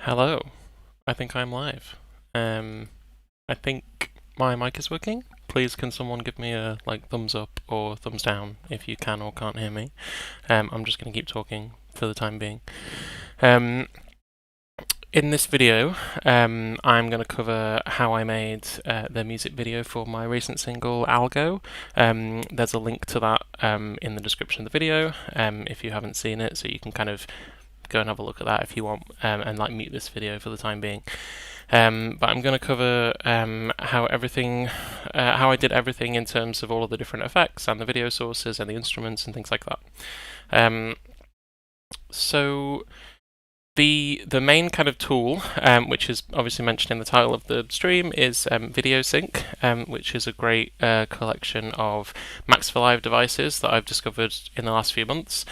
Hello, I think I'm live. I think my mic is working. Please can someone give me a thumbs up or thumbs down if you can or can't hear me. I'm just going to keep talking for the time being. Um, in this video, I'm going to cover how I made the music video for my recent single, Algo. There's a link to that in the description of the video if you haven't seen it, so you can kind of go and have a look at that if you want, and mute this video for the time being. But I'm going to cover how I did everything in terms of all of the different effects and the video sources and the instruments and things like that. So the main kind of tool, which is obviously mentioned in the title of the stream, is Videosync, which is a great collection of Max for Live devices that I've discovered in the last few months.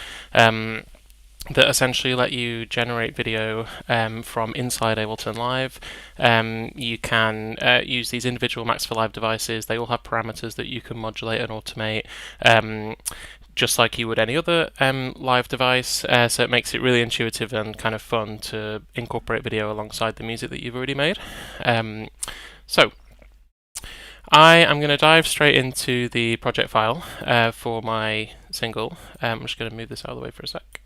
That essentially let you generate video from inside Ableton Live. You can use these individual Max for Live devices. They all have parameters that you can modulate and automate, just like you would any other live device. So it makes it really intuitive and kind of fun to incorporate video alongside the music that you've already made. So I am going to dive straight into the project file for my single. I'm just going to move this out of the way for a sec.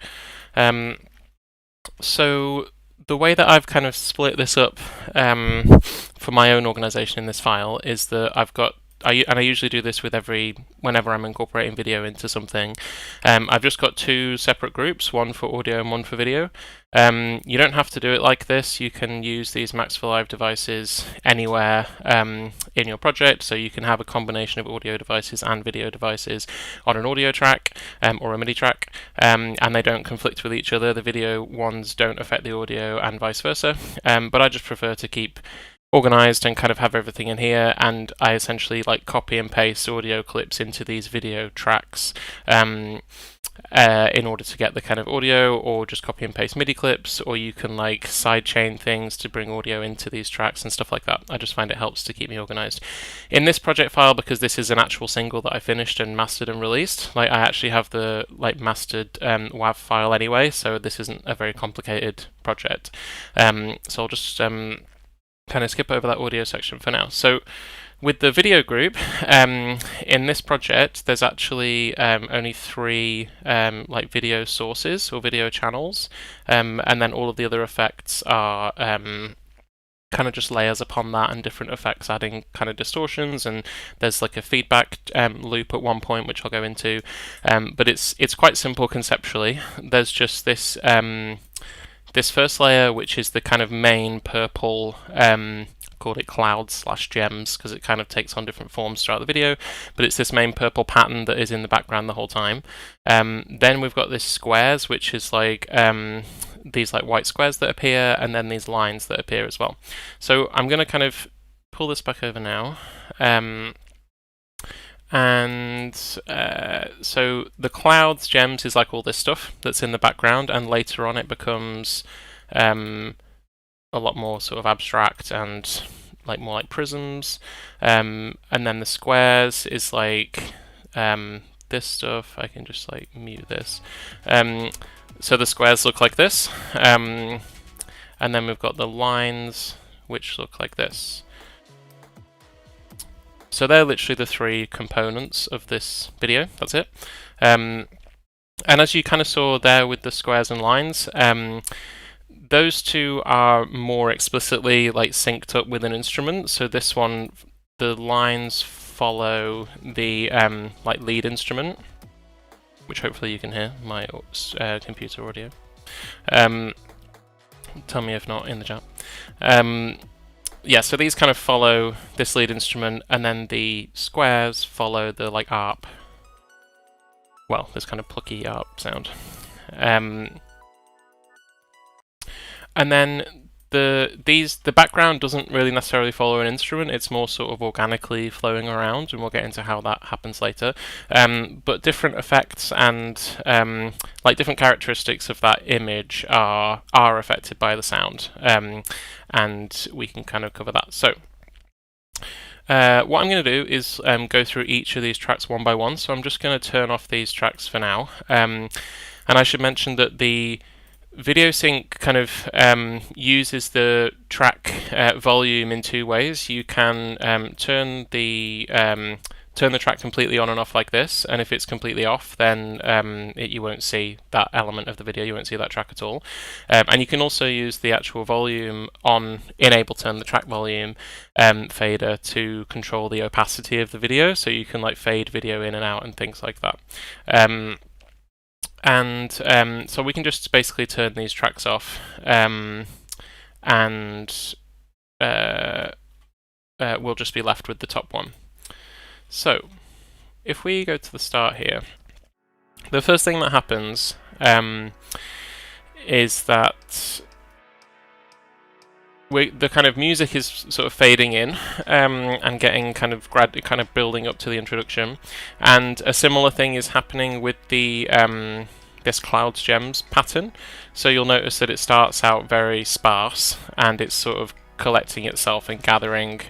So the way that I've kind of split this up for my own organization in this file is that I usually do this with whenever I'm incorporating video into something. I've just got two separate groups, one for audio and one for video. You don't have to do it like this. You can use these Max for Live devices anywhere in your project, so you can have a combination of audio devices and video devices on an audio track or a MIDI track, and they don't conflict with each other. The video ones don't affect the audio and vice versa, but I just prefer to keep organized and kind of have everything in here, and I essentially copy and paste audio clips into these video tracks in order to get the kind of audio, or just copy and paste MIDI clips, or you can sidechain things to bring audio into these tracks and stuff like that. I just find it helps to keep me organized. In this project file, because this is an actual single that I finished and mastered and released, I actually have the mastered WAV file anyway, so this isn't a very complicated project. So I'll just kind of skip over that audio section for now. So with the video group, in this project, there's actually only three video sources or video channels, and then all of the other effects are kind of just layers upon that, and different effects adding kind of distortions, and there's a feedback loop at one point, which I'll go into, but it's quite simple conceptually. There's just this this first layer, which is the kind of main purple, called it clouds/gems because it kind of takes on different forms throughout the video, but it's this main purple pattern that is in the background the whole time. Then we've got this squares, which is these white squares that appear, and then these lines that appear as well. So I'm going to kind of pull this back over now. So the clouds, gems is all this stuff that's in the background, and later on it becomes a lot more sort of abstract and more like prisms. And then the squares is this stuff. I can just mute this. So the squares look like this, and then we've got the lines which look like this. So they're literally the three components of this video. That's it. And as you kind of saw there with the squares and lines, those two are more explicitly synced up with an instrument. So this one, the lines follow the lead instrument, which hopefully you can hear, my computer audio. Tell me if not in the chat. Yeah, so these kind of follow this lead instrument, and then the squares follow the ARP. Well, this kind of plucky ARP sound. And then the background doesn't really necessarily follow an instrument. It's more sort of organically flowing around, and we'll get into how that happens later. But different effects and different characteristics of that image are affected by the sound, and we can kind of cover that. So what I'm going to do is go through each of these tracks one by one. So I'm just going to turn off these tracks for now, and I should mention that the Videosync kind of uses the track volume in two ways. You can turn the track completely on and off like this, and if it's completely off, then you won't see that element of the video, you won't see that track at all. And you can also use the actual volume on in Ableton, the track volume fader, to control the opacity of the video, so you can like fade video in and out and things like that. So we can just basically turn these tracks off, and we'll just be left with the top one. So, if we go to the start here, the first thing that happens is that the kind of music is sort of fading in and getting kind of building up to the introduction, and a similar thing is happening with the this clouds gems pattern. So you'll notice that it starts out very sparse and it's sort of collecting itself and gathering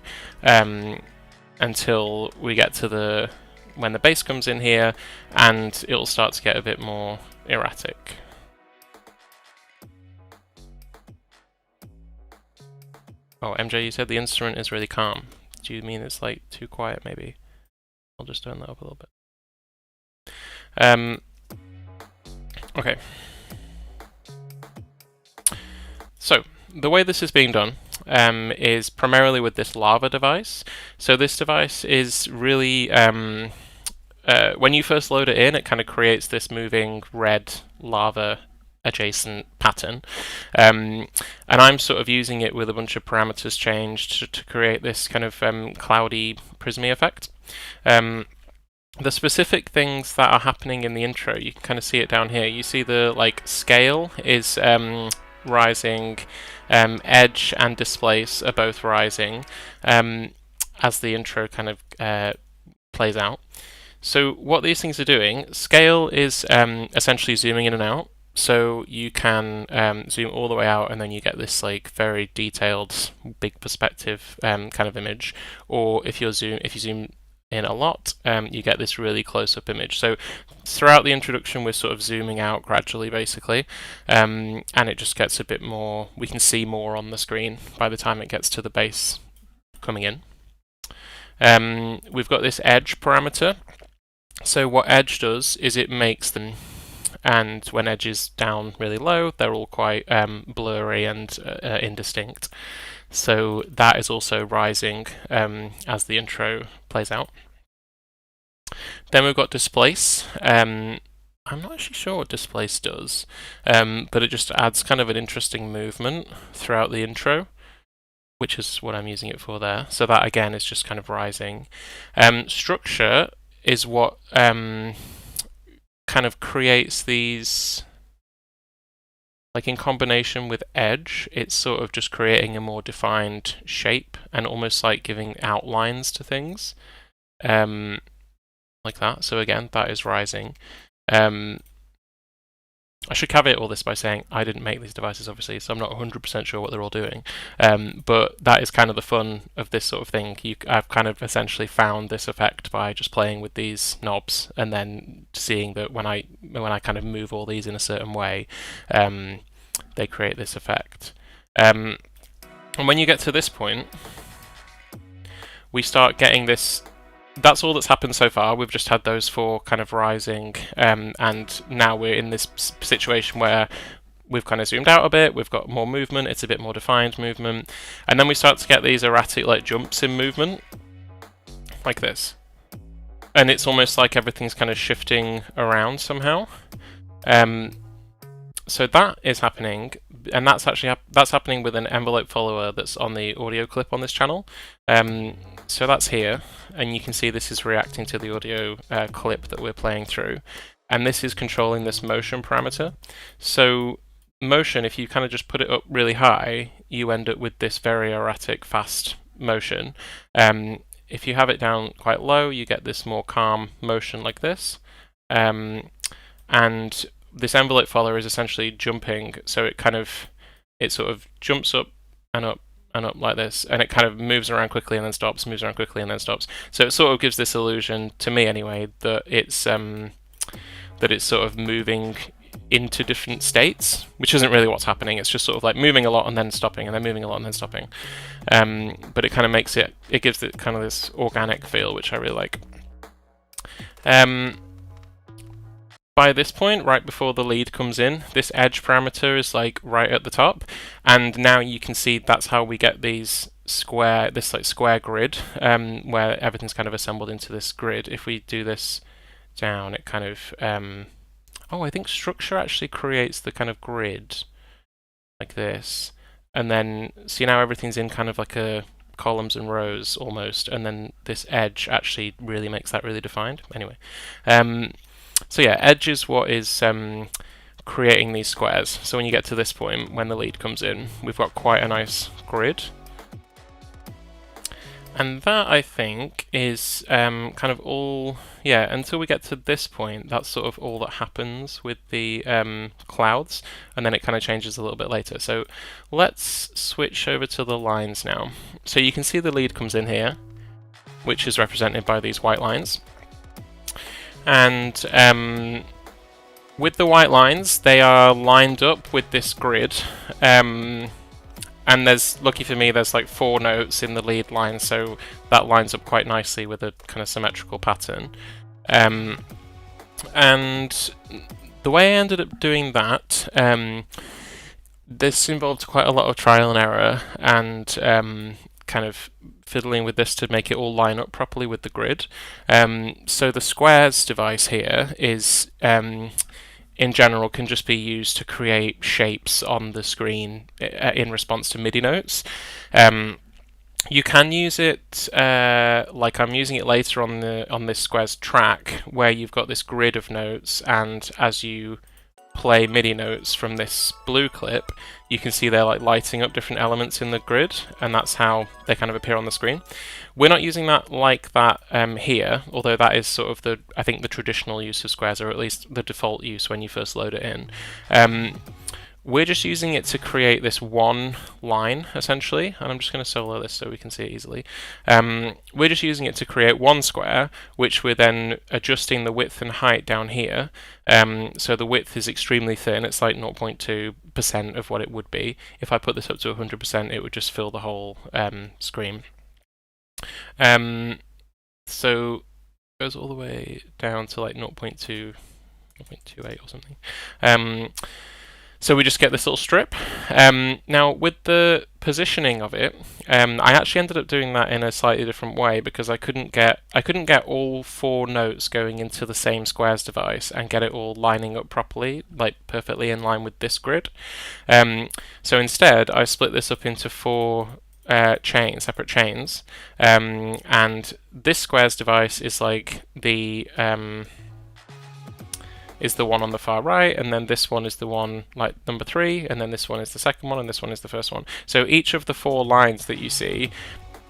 until we get to when the bass comes in here, and it'll start to get a bit more erratic. Oh, MJ, you said the instrument is really calm. Do you mean it's like too quiet maybe? I'll just turn that up a little bit. Okay. So, the way this is being done is primarily with this lava device. So this device is really, when you first load it in, it kind of creates this moving red lava adjacent pattern, and I'm sort of using it with a bunch of parameters changed to create this kind of cloudy prismy effect. The specific things that are happening in the intro, you can kind of see it down here. You see the like scale is rising, edge and displace are both rising as the intro kind of plays out. So what these things are doing, scale is essentially zooming in and out. So you can zoom all the way out, and then you get this like very detailed, big perspective kind of image. Or if you zoom in a lot, you get this really close-up image. So throughout the introduction, we're sort of zooming out gradually, basically, and it just gets a bit more. We can see more on the screen by the time it gets to the bass coming in. We've got this edge parameter. So what edge does is it makes them, and when edge is down really low, they're all quite blurry and indistinct. So that is also rising as the intro plays out. Then we've got displace. I'm not actually sure what displace does, but it just adds kind of an interesting movement throughout the intro, which is what I'm using it for there. So that again is just kind of rising. Structure is what kind of creates these, like in combination with edge, it's sort of just creating a more defined shape and almost like giving outlines to things, like that. So again, that is rising. I should caveat all this by saying I didn't make these devices, obviously, so I'm not 100% sure what they're all doing. But that is kind of the fun of this sort of thing. I've kind of essentially found this effect by just playing with these knobs and then seeing that when I kind of move all these in a certain way, they create this effect. And when you get to this point, we start getting this. That's all that's happened so far. We've just had those four kind of rising, and now we're in this situation where we've kind of zoomed out a bit, we've got more movement, it's a bit more defined movement, and then we start to get these erratic like jumps in movement, like this. And it's almost like everything's kind of shifting around somehow. So that is happening, and that's actually that's happening with an envelope follower that's on the audio clip on this channel. So that's here, and you can see this is reacting to the audio clip that we're playing through, and this is controlling this motion parameter. So motion, if you kind of just put it up really high, you end up with this very erratic, fast motion. If you have it down quite low, you get this more calm motion like this. And this envelope follower is essentially jumping, so it sort of jumps up and up and up like this, and it kind of moves around quickly and then stops, moves around quickly and then stops. So it sort of gives this illusion, to me anyway, that it's sort of moving into different states, which isn't really what's happening. It's just sort of like moving a lot and then stopping, and then moving a lot and then stopping. But it kind of makes it gives it kind of this organic feel, which I really like. By this point, right before the lead comes in, this edge parameter is like right at the top, and now you can see that's how we get these square grid, where everything's kind of assembled into this grid. If we do this down, it kind of oh, I think structure actually creates the kind of grid like this, and then see now everything's in kind of like a columns and rows almost, and then this edge actually really makes that really defined. Anyway, so yeah, edge is what is creating these squares. So when you get to this point, when the lead comes in, we've got quite a nice grid. And that, I think, is kind of all, yeah, until we get to this point, that's sort of all that happens with the clouds, and then it kind of changes a little bit later. So let's switch over to the lines now. So you can see the lead comes in here, which is represented by these white lines. And with the white lines, they are lined up with this grid. And there's, lucky for me, there's like 4 notes in the lead line, so that lines up quite nicely with a kind of symmetrical pattern. And the way I ended up doing that, this involved quite a lot of trial and error, and kind of fiddling with this to make it all line up properly with the grid. So the squares device here is, in general, can just be used to create shapes on the screen in response to MIDI notes. You can use it like I'm using it later on this squares track, where you've got this grid of notes, and as you play MIDI notes from this blue clip, you can see they're like lighting up different elements in the grid, and that's how they kind of appear on the screen. We're not using that like that here, although that is sort of I think the traditional use of squares, or at least the default use when you first load it in. We're just using it to create this one line, essentially, and I'm just going to solo this so we can see it easily. We're just using it to create one square, which we're then adjusting the width and height down here. So the width is extremely thin, it's like 0.2% of what it would be. If I put this up to 100%, it would just fill the whole screen. So it goes all the way down to like 0.2, 0.28 or something. So we just get this little strip. Now with the positioning of it, I actually ended up doing that in a slightly different way, because I couldn't get all 4 notes going into the same squares device and get it all lining up properly, like perfectly in line with this grid. So instead, I split this up into 4 separate chains, and this squares device is like is the one on the far right, and then this one is the one like number 3, and then this one is the second one, and this one is the first one. So each of the 4 lines that you see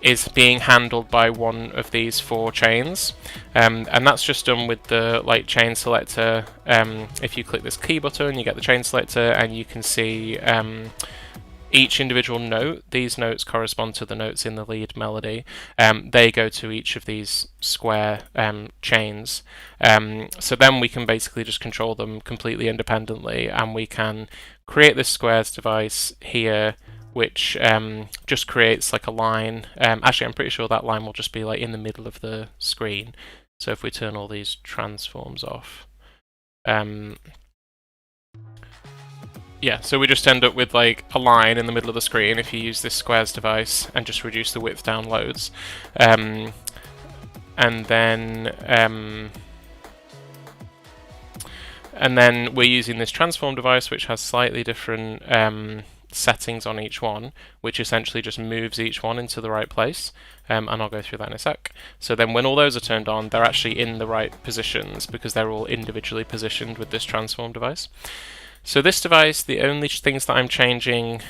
is being handled by one of these 4 chains, and that's just done with the like chain selector. If you click this key button, you get the chain selector, and you can see each individual note. These notes correspond to the notes in the lead melody. They go to each of these square chains. So then we can basically just control them completely independently, and we can create this squares device here, which just creates like a line. Actually, I'm pretty sure that line will just be like in the middle of the screen. So if we turn all these transforms off, yeah, so we just end up with like a line in the middle of the screen if you use this squares device and just reduce the width down loads. And then we're using this transform device, which has slightly different settings on each one, which essentially just moves each one into the right place. And I'll go through that in a sec. So then when all those are turned on, they're actually in the right positions because they're all individually positioned with this transform device. So this device, the only things that I'm changing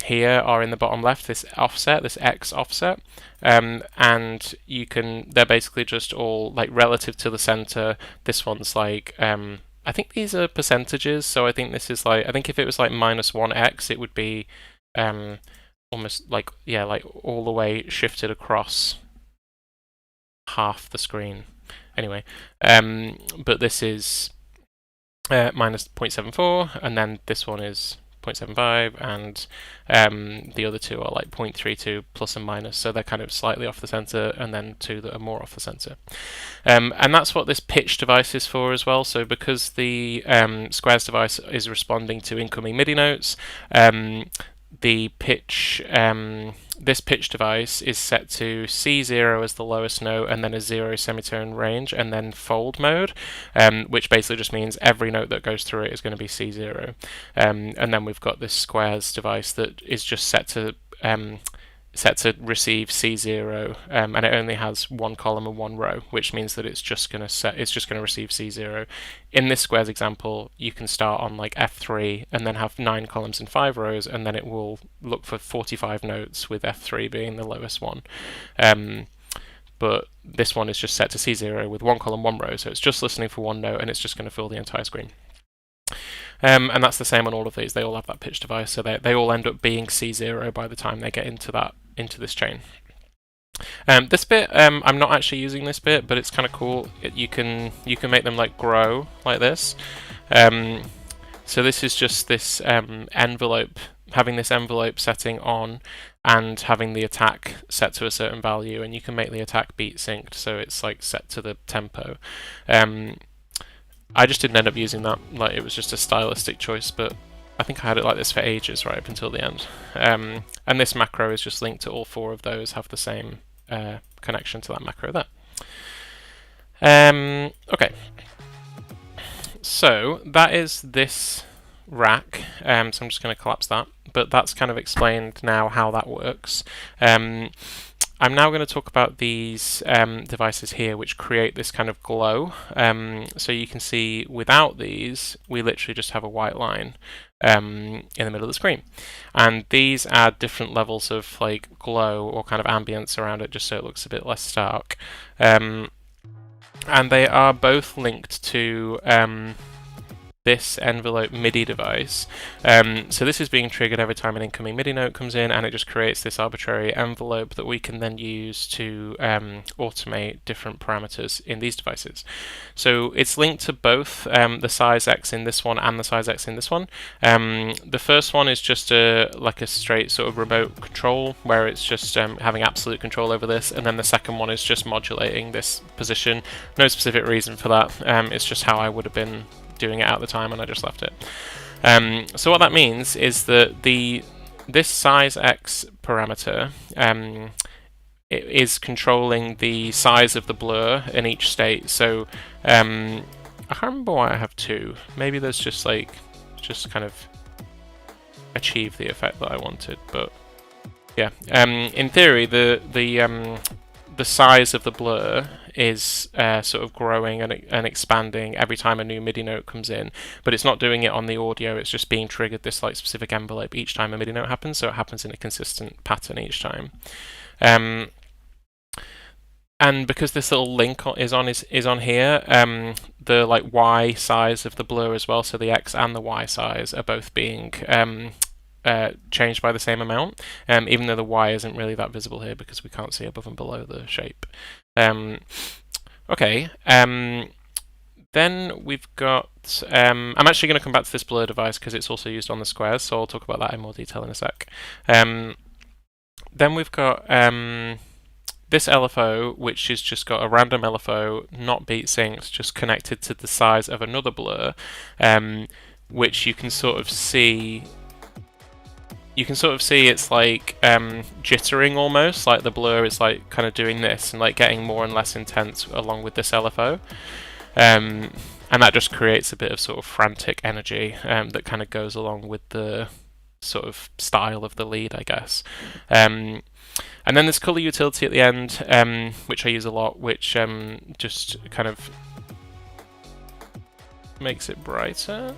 here are in the bottom left, this offset, this X offset, and they're basically just all like relative to the center. This one's like, I think these are percentages, so I think this is like, I think if it was like -1x, it would be almost like, yeah, like all the way shifted across half the screen. Anyway, but this is minus 0.74, and then this one is 0.75, and the other two are like 0.32 plus and minus, so they're kind of slightly off the center, and then two that are more off the center. And that's what this pitch device is for as well. So because the squares device is responding to incoming MIDI notes, the pitch, this pitch device is set to C0 as the lowest note, and then a 0 semitone range, and then fold mode, which basically just means every note that goes through it is going to be C0. And then we've got this squares device that is just set to receive C0, and it only has one column and one row, which means that it's just going to receive C0. In this squares example, you can start on like F3 and then have 9 columns and 5 rows, and then it will look for 45 notes, with F3 being the lowest one. But this one is just set to C0 with 1 column, 1 row, so it's just listening for one note, and it's just going to fill the entire screen. And that's the same on all of these. They all have that pitch device, so they all end up being C0 by the time they get into this chain. This bit, I'm not actually using this bit, but it's kind of cool. You can make them like grow like this. So this is just this envelope, having this envelope setting on, and having the attack set to a certain value, and you can make the attack beat synced, so it's like set to the tempo. I just didn't end up using that, like it was just a stylistic choice, but I think I had it like this for ages, right up until the end. And this macro is just linked to all 4 of those, have the same connection to that macro there. Okay, so that is this rack, so I'm just going to collapse that, but that's kind of explained now how that works. I'm now going to talk about these devices here, which create this kind of glow. So you can see without these, we literally just have a white line in the middle of the screen. And these add different levels of like glow or kind of ambience around it, just so it looks a bit less stark. And they are both linked to this envelope MIDI device. So this is being triggered every time an incoming MIDI note comes in, and it just creates this arbitrary envelope that we can then use to automate different parameters in these devices. So it's linked to both the size X in this one and the size X in this one. The first one is just like a straight sort of remote control, where it's just having absolute control over this, and then the second one is just modulating this position. No specific reason for that, it's just how I would have been doing it at the time, and I just left it. So what that means is that this size X parameter it is controlling the size of the blur in each state. So I can't remember why I have 2. Maybe there's just kind of achieve the effect that I wanted, but yeah. In theory, the size of the blur is sort of growing and expanding every time a new MIDI note comes in, but it's not doing it on the audio, it's just being triggered this like specific envelope each time a MIDI note happens, so it happens in a consistent pattern each time. And because this little link is on here, the like Y size of the blur as well, so the X and the Y size are both being changed by the same amount, even though the Y isn't really that visible here because we can't see above and below the shape. Okay, then we've got, I'm actually going to come back to this blur device because it's also used on the squares, so I'll talk about that in more detail in a sec. Then we've got this LFO, which has just got a random LFO, not beat synced, just connected to the size of another blur, which you can sort of see. You can sort of see it's like jittering almost, like the blur is like kind of doing this and like getting more and less intense along with this LFO. And that just creates a bit of sort of frantic energy that kind of goes along with the sort of style of the lead, I guess. And then there's color utility at the end, which I use a lot, which just kind of makes it brighter.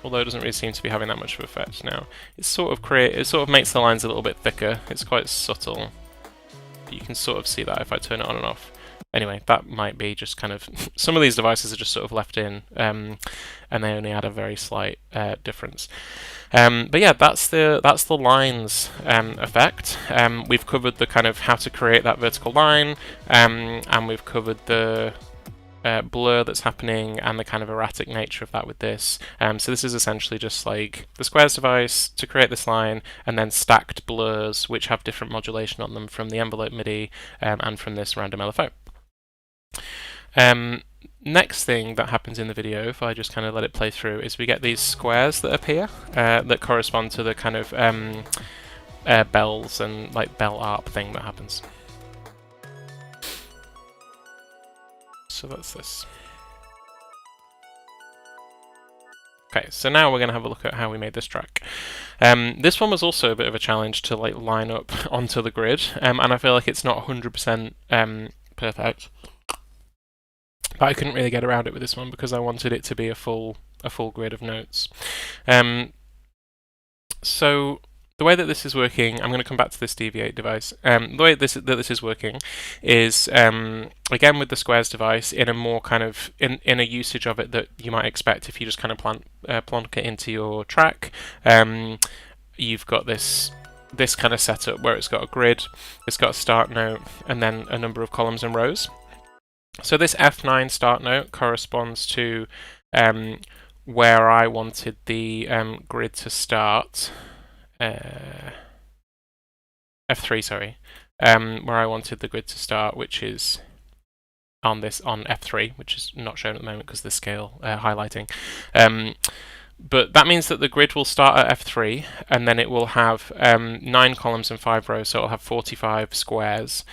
Although it doesn't really seem to be having that much of an effect now. It sort of makes the lines a little bit thicker. It's quite subtle. But you can sort of see that if I turn it on and off. Anyway, that might be just kind of some of these devices are just sort of left in, and they only add a very slight difference. But yeah, that's the lines effect. We've covered the kind of how to create that vertical line, and we've covered the blur that's happening and the kind of erratic nature of that with this. So this is essentially just like the squares device to create this line, and then stacked blurs which have different modulation on them from the envelope MIDI and from this random LFO. Next thing that happens in the video, if I just kind of let it play through, is we get these squares that appear that correspond to the kind of bells and like bell ARP thing that happens. So that's this. Okay, so now we're going to have a look at how we made this track. This one was also a bit of a challenge to like line up onto the grid, and I feel like it's not 100% perfect. But I couldn't really get around it with this one because I wanted it to be a full grid of notes. So the way that this is working, I'm going to come back to this deviate device. The way that this is working is, again with the squares device, in a more kind of, in a usage of it that you might expect if you just kind of plonk it into your track. You've got this kind of setup where it's got a grid, it's got a start note, and then a number of columns and rows. So this F9 start note corresponds to where I wanted the grid to start. F3, sorry, where I wanted the grid to start, which is on F3, which is not shown at the moment because the scale highlighting. But that means that the grid will start at F3, and then it will have 9 columns and 5 rows, so it'll have 45 squares,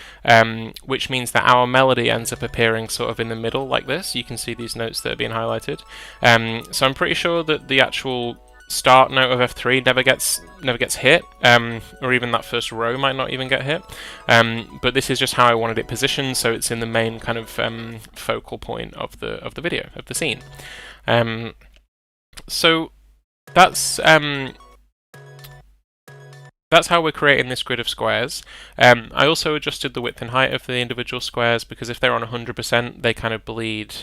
which means that our melody ends up appearing sort of in the middle like this. You can see these notes that are being highlighted. So I'm pretty sure that the actual start note of F3 never gets hit, or even that first row might not even get hit. But this is just how I wanted it positioned, so it's in the main kind of focal point of the video, of the scene. So that's how we're creating this grid of squares. I also adjusted the width and height of the individual squares because if they're on 100%, they kind of bleed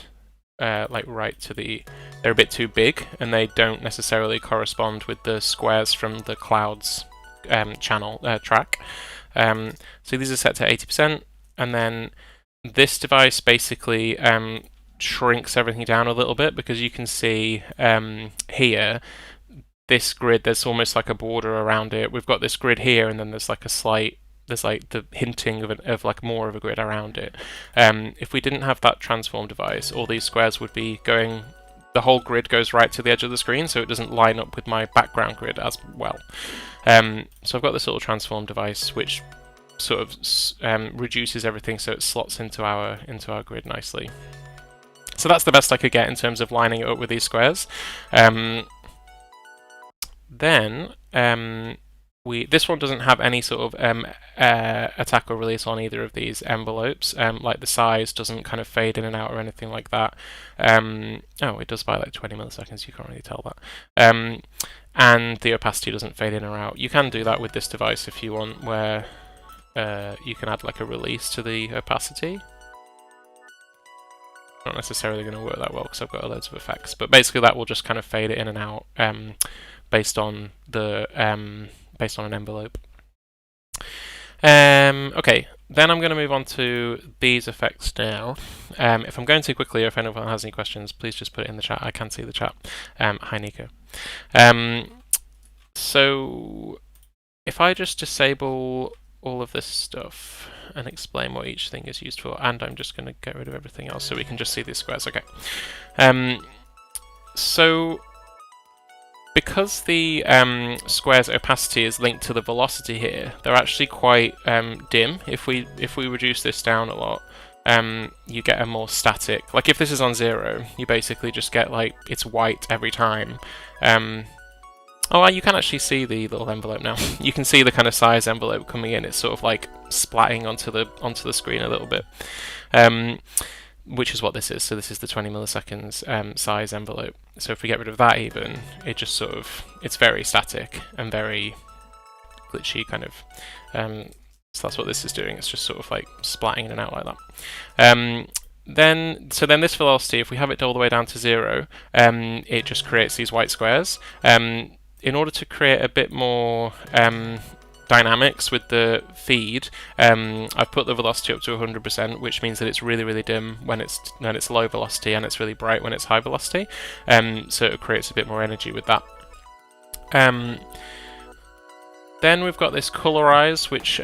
like right to they're a bit too big and they don't necessarily correspond with the squares from the clouds channel track. So these are set to 80%, and then this device basically shrinks everything down a little bit because you can see here this grid, there's almost like a border around it. We've got this grid here, and then there's like the hinting of like more of a grid around it. If we didn't have that transform device, all these squares would be going, the whole grid goes right to the edge of the screen, so it doesn't line up with my background grid as well. So I've got this little transform device which sort of reduces everything so it slots into our grid nicely. So that's the best I could get in terms of lining it up with these squares. Then this one doesn't have any sort of attack or release on either of these envelopes. Like the size doesn't kind of fade in and out or anything like that. Oh, it does by like 20 milliseconds. You can't really tell that. And the opacity doesn't fade in or out. You can do that with this device if you want, where you can add like a release to the opacity. Not necessarily going to work that well because I've got loads of effects, but basically that will just kind of fade it in and out based on an envelope. Okay, then I'm going to move on to these effects now. If I'm going too quickly, or if anyone has any questions, please just put it in the chat. I can see the chat. Hi, Nico. So if I just disable all of this stuff and explain what each thing is used for, and I'm just going to get rid of everything else so we can just see these squares. Okay. So because the square's opacity is linked to the velocity here, they're actually quite dim. If we reduce this down a lot, you get a more static. Like if this is on 0, you basically just get like it's white every time. Oh, you can actually see the little envelope now. You can see the kind of size envelope coming in. It's sort of like splatting onto the screen a little bit, which is what this is. So this is the 20 milliseconds size envelope. So if we get rid of that even, it just sort of, it's very static and very glitchy kind of. So that's what this is doing. It's just sort of like splatting in and out like that. Then this velocity, if we have it all the way down to 0, it just creates these white squares. In order to create a bit more dynamics with the feed, I've put the velocity up to 100%, which means that it's really, really dim when it's low velocity, and it's really bright when it's high velocity. So it creates a bit more energy with that. Then we've got this Colorize, which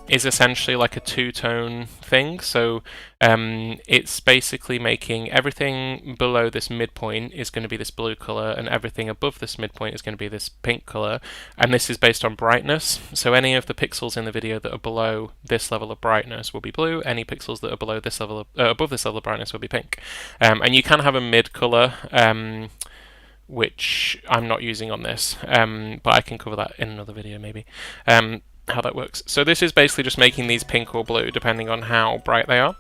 is essentially like a two-tone thing. So it's basically making everything below this midpoint is going to be this blue color, and everything above this midpoint is going to be this pink color. And this is based on brightness. So any of the pixels in the video that are below this level of brightness will be blue. Any pixels that are below this level of, above this level of brightness will be pink. And you can have a mid color, which I'm not using on this, but I can cover that in another video maybe, how that works. So this is basically just making these pink or blue depending on how bright they are.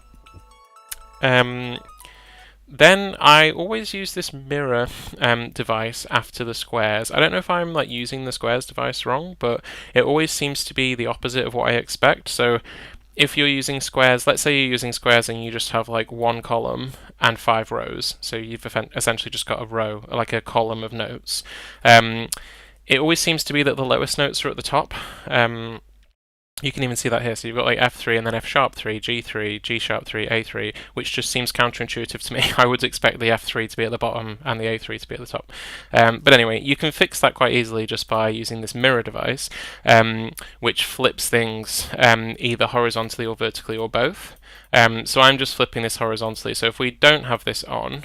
Then I always use this mirror device after the squares. I don't know if I'm like using the squares device wrong, but it always seems to be the opposite of what I expect. So if you're using squares, let's say you're using squares and you just have like one column and 5 rows, so you've essentially just got a row, like a column of notes. It always seems to be that the lowest notes are at the top. You can even see that here. So you've got like F3 and then F sharp 3, G3, G sharp 3, A3, which just seems counterintuitive to me. I would expect the F3 to be at the bottom and the A3 to be at the top. But anyway, you can fix that quite easily just by using this mirror device, which flips things either horizontally or vertically or both. So I'm just flipping this horizontally. So if we don't have this on,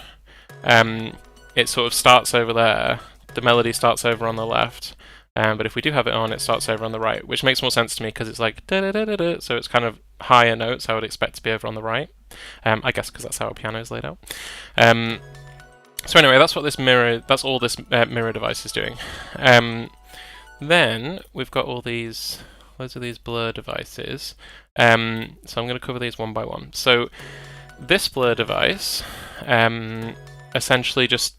it sort of starts over there. The melody starts over on the left. But if we do have it on, it starts over on the right, which makes more sense to me because it's like da-da-da-da-da, so it's kind of higher notes I would expect to be over on the right. I guess because that's how a piano is laid out. So anyway, that's what that's all this mirror device is doing. Then we've got all these, loads of these blur devices. So I'm going to cover these one by one. So this blur device essentially just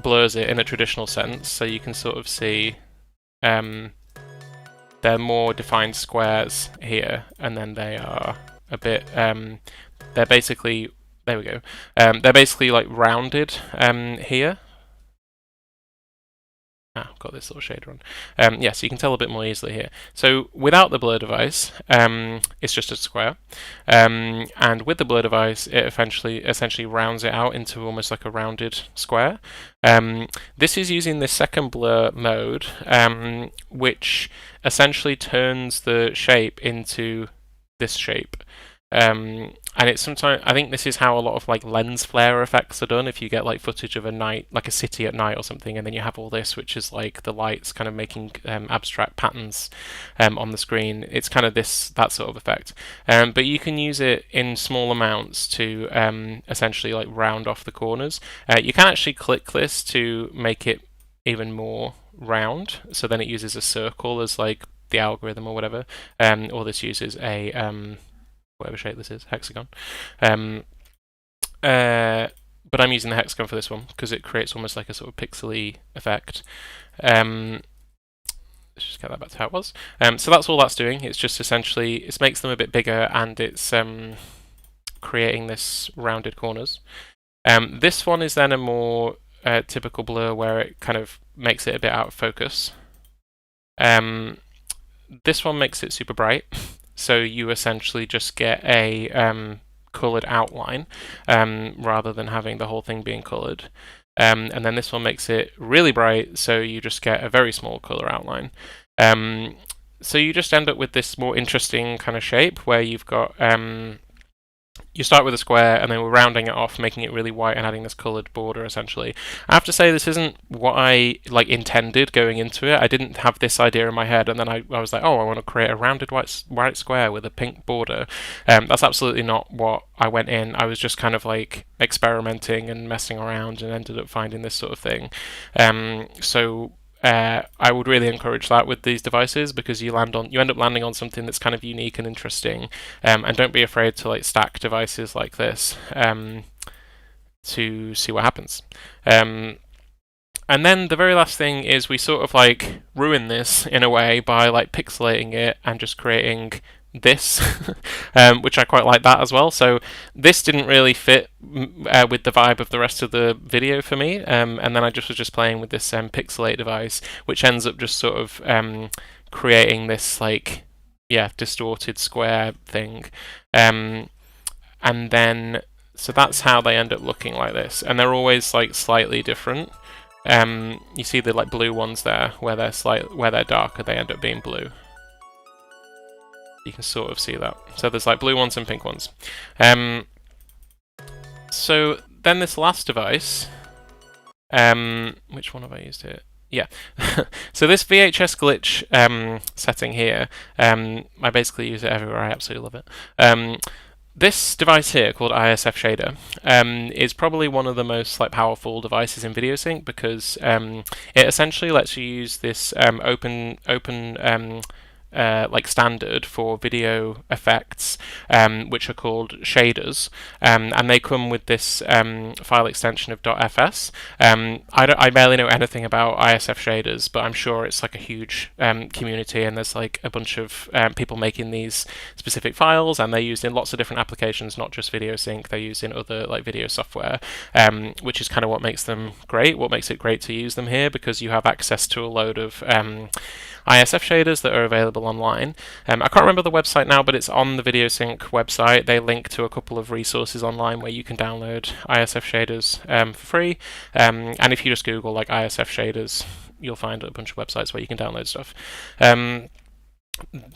blurs it in a traditional sense, so you can sort of see they're more defined squares here, and then they are a bit, they're basically, there we go, they're basically like rounded here. I've got this little shader on. Yeah, so you can tell a bit more easily here. So without the blur device, it's just a square. And with the blur device, it essentially rounds it out into almost like a rounded square. This is using the second blur mode, which essentially turns the shape into this shape. And it's sometimes, I think this is how a lot of like lens flare effects are done. If you get like footage of a night, like a city at night or something, and then you have all this, which is like the lights kind of making abstract patterns on the screen. It's kind of that sort of effect. But you can use it in small amounts to essentially like round off the corners. You can actually click this to make it even more round. So then it uses a circle as like the algorithm or whatever. Or this uses a whatever shape this is, hexagon. But I'm using the hexagon for this one because it creates almost like a sort of pixely effect. Let's just get that back to how it was. So that's all that's doing. It's just essentially, it makes them a bit bigger, and it's creating this rounded corners. This one is then a more typical blur where it kind of makes it a bit out of focus. This one makes it super bright. So you essentially just get a coloured outline rather than having the whole thing being coloured. And then this one makes it really bright, so you just get a very small colour outline. So you just end up with this more interesting kind of shape where you've got you start with a square and then we're rounding it off, making it really white and adding this coloured border essentially. I have to say this isn't what I like intended going into it. I didn't have this idea in my head and then I was like, oh, I want to create a rounded white square with a pink border. That's absolutely not what I went in. I was just kind of like experimenting and messing around and ended up finding this sort of thing. I would really encourage that with these devices because you end up landing on something that's kind of unique and interesting, and don't be afraid to like stack devices like this to see what happens. And then the very last thing is we sort of like ruin this in a way by like pixelating it and just creating this, which I quite like that as well. So this didn't really fit with the vibe of the rest of the video for me, and then I was just playing with this Pixelate device, which ends up just sort of creating this like distorted square thing, and then so that's how they end up looking like this, and they're always like slightly different. You see the like blue ones there, where they're darker, they end up being blue. You can sort of see that. So there's like blue ones and pink ones. So then this last device, which one have I used here? Yeah. So this VHS glitch setting here, I basically use it everywhere. I absolutely love it. This device here, called ISF Shader, is probably one of the most like powerful devices in Videosync because it essentially lets you use this open like standard for video effects, which are called shaders, and they come with this file extension of .fs. I barely know anything about ISF shaders, but I'm sure it's like a huge community, and there's like a bunch of people making these specific files, and they're used in lots of different applications, not just Videosync. They're used in other like video software, which is kind of what makes them great. What makes it great to use them here, because you have access to a load of ISF shaders that are available online. I can't remember the website now, but it's on the Videosync website. They link to a couple of resources online where you can download ISF shaders for free. And if you just Google like ISF shaders, you'll find a bunch of websites where you can download stuff.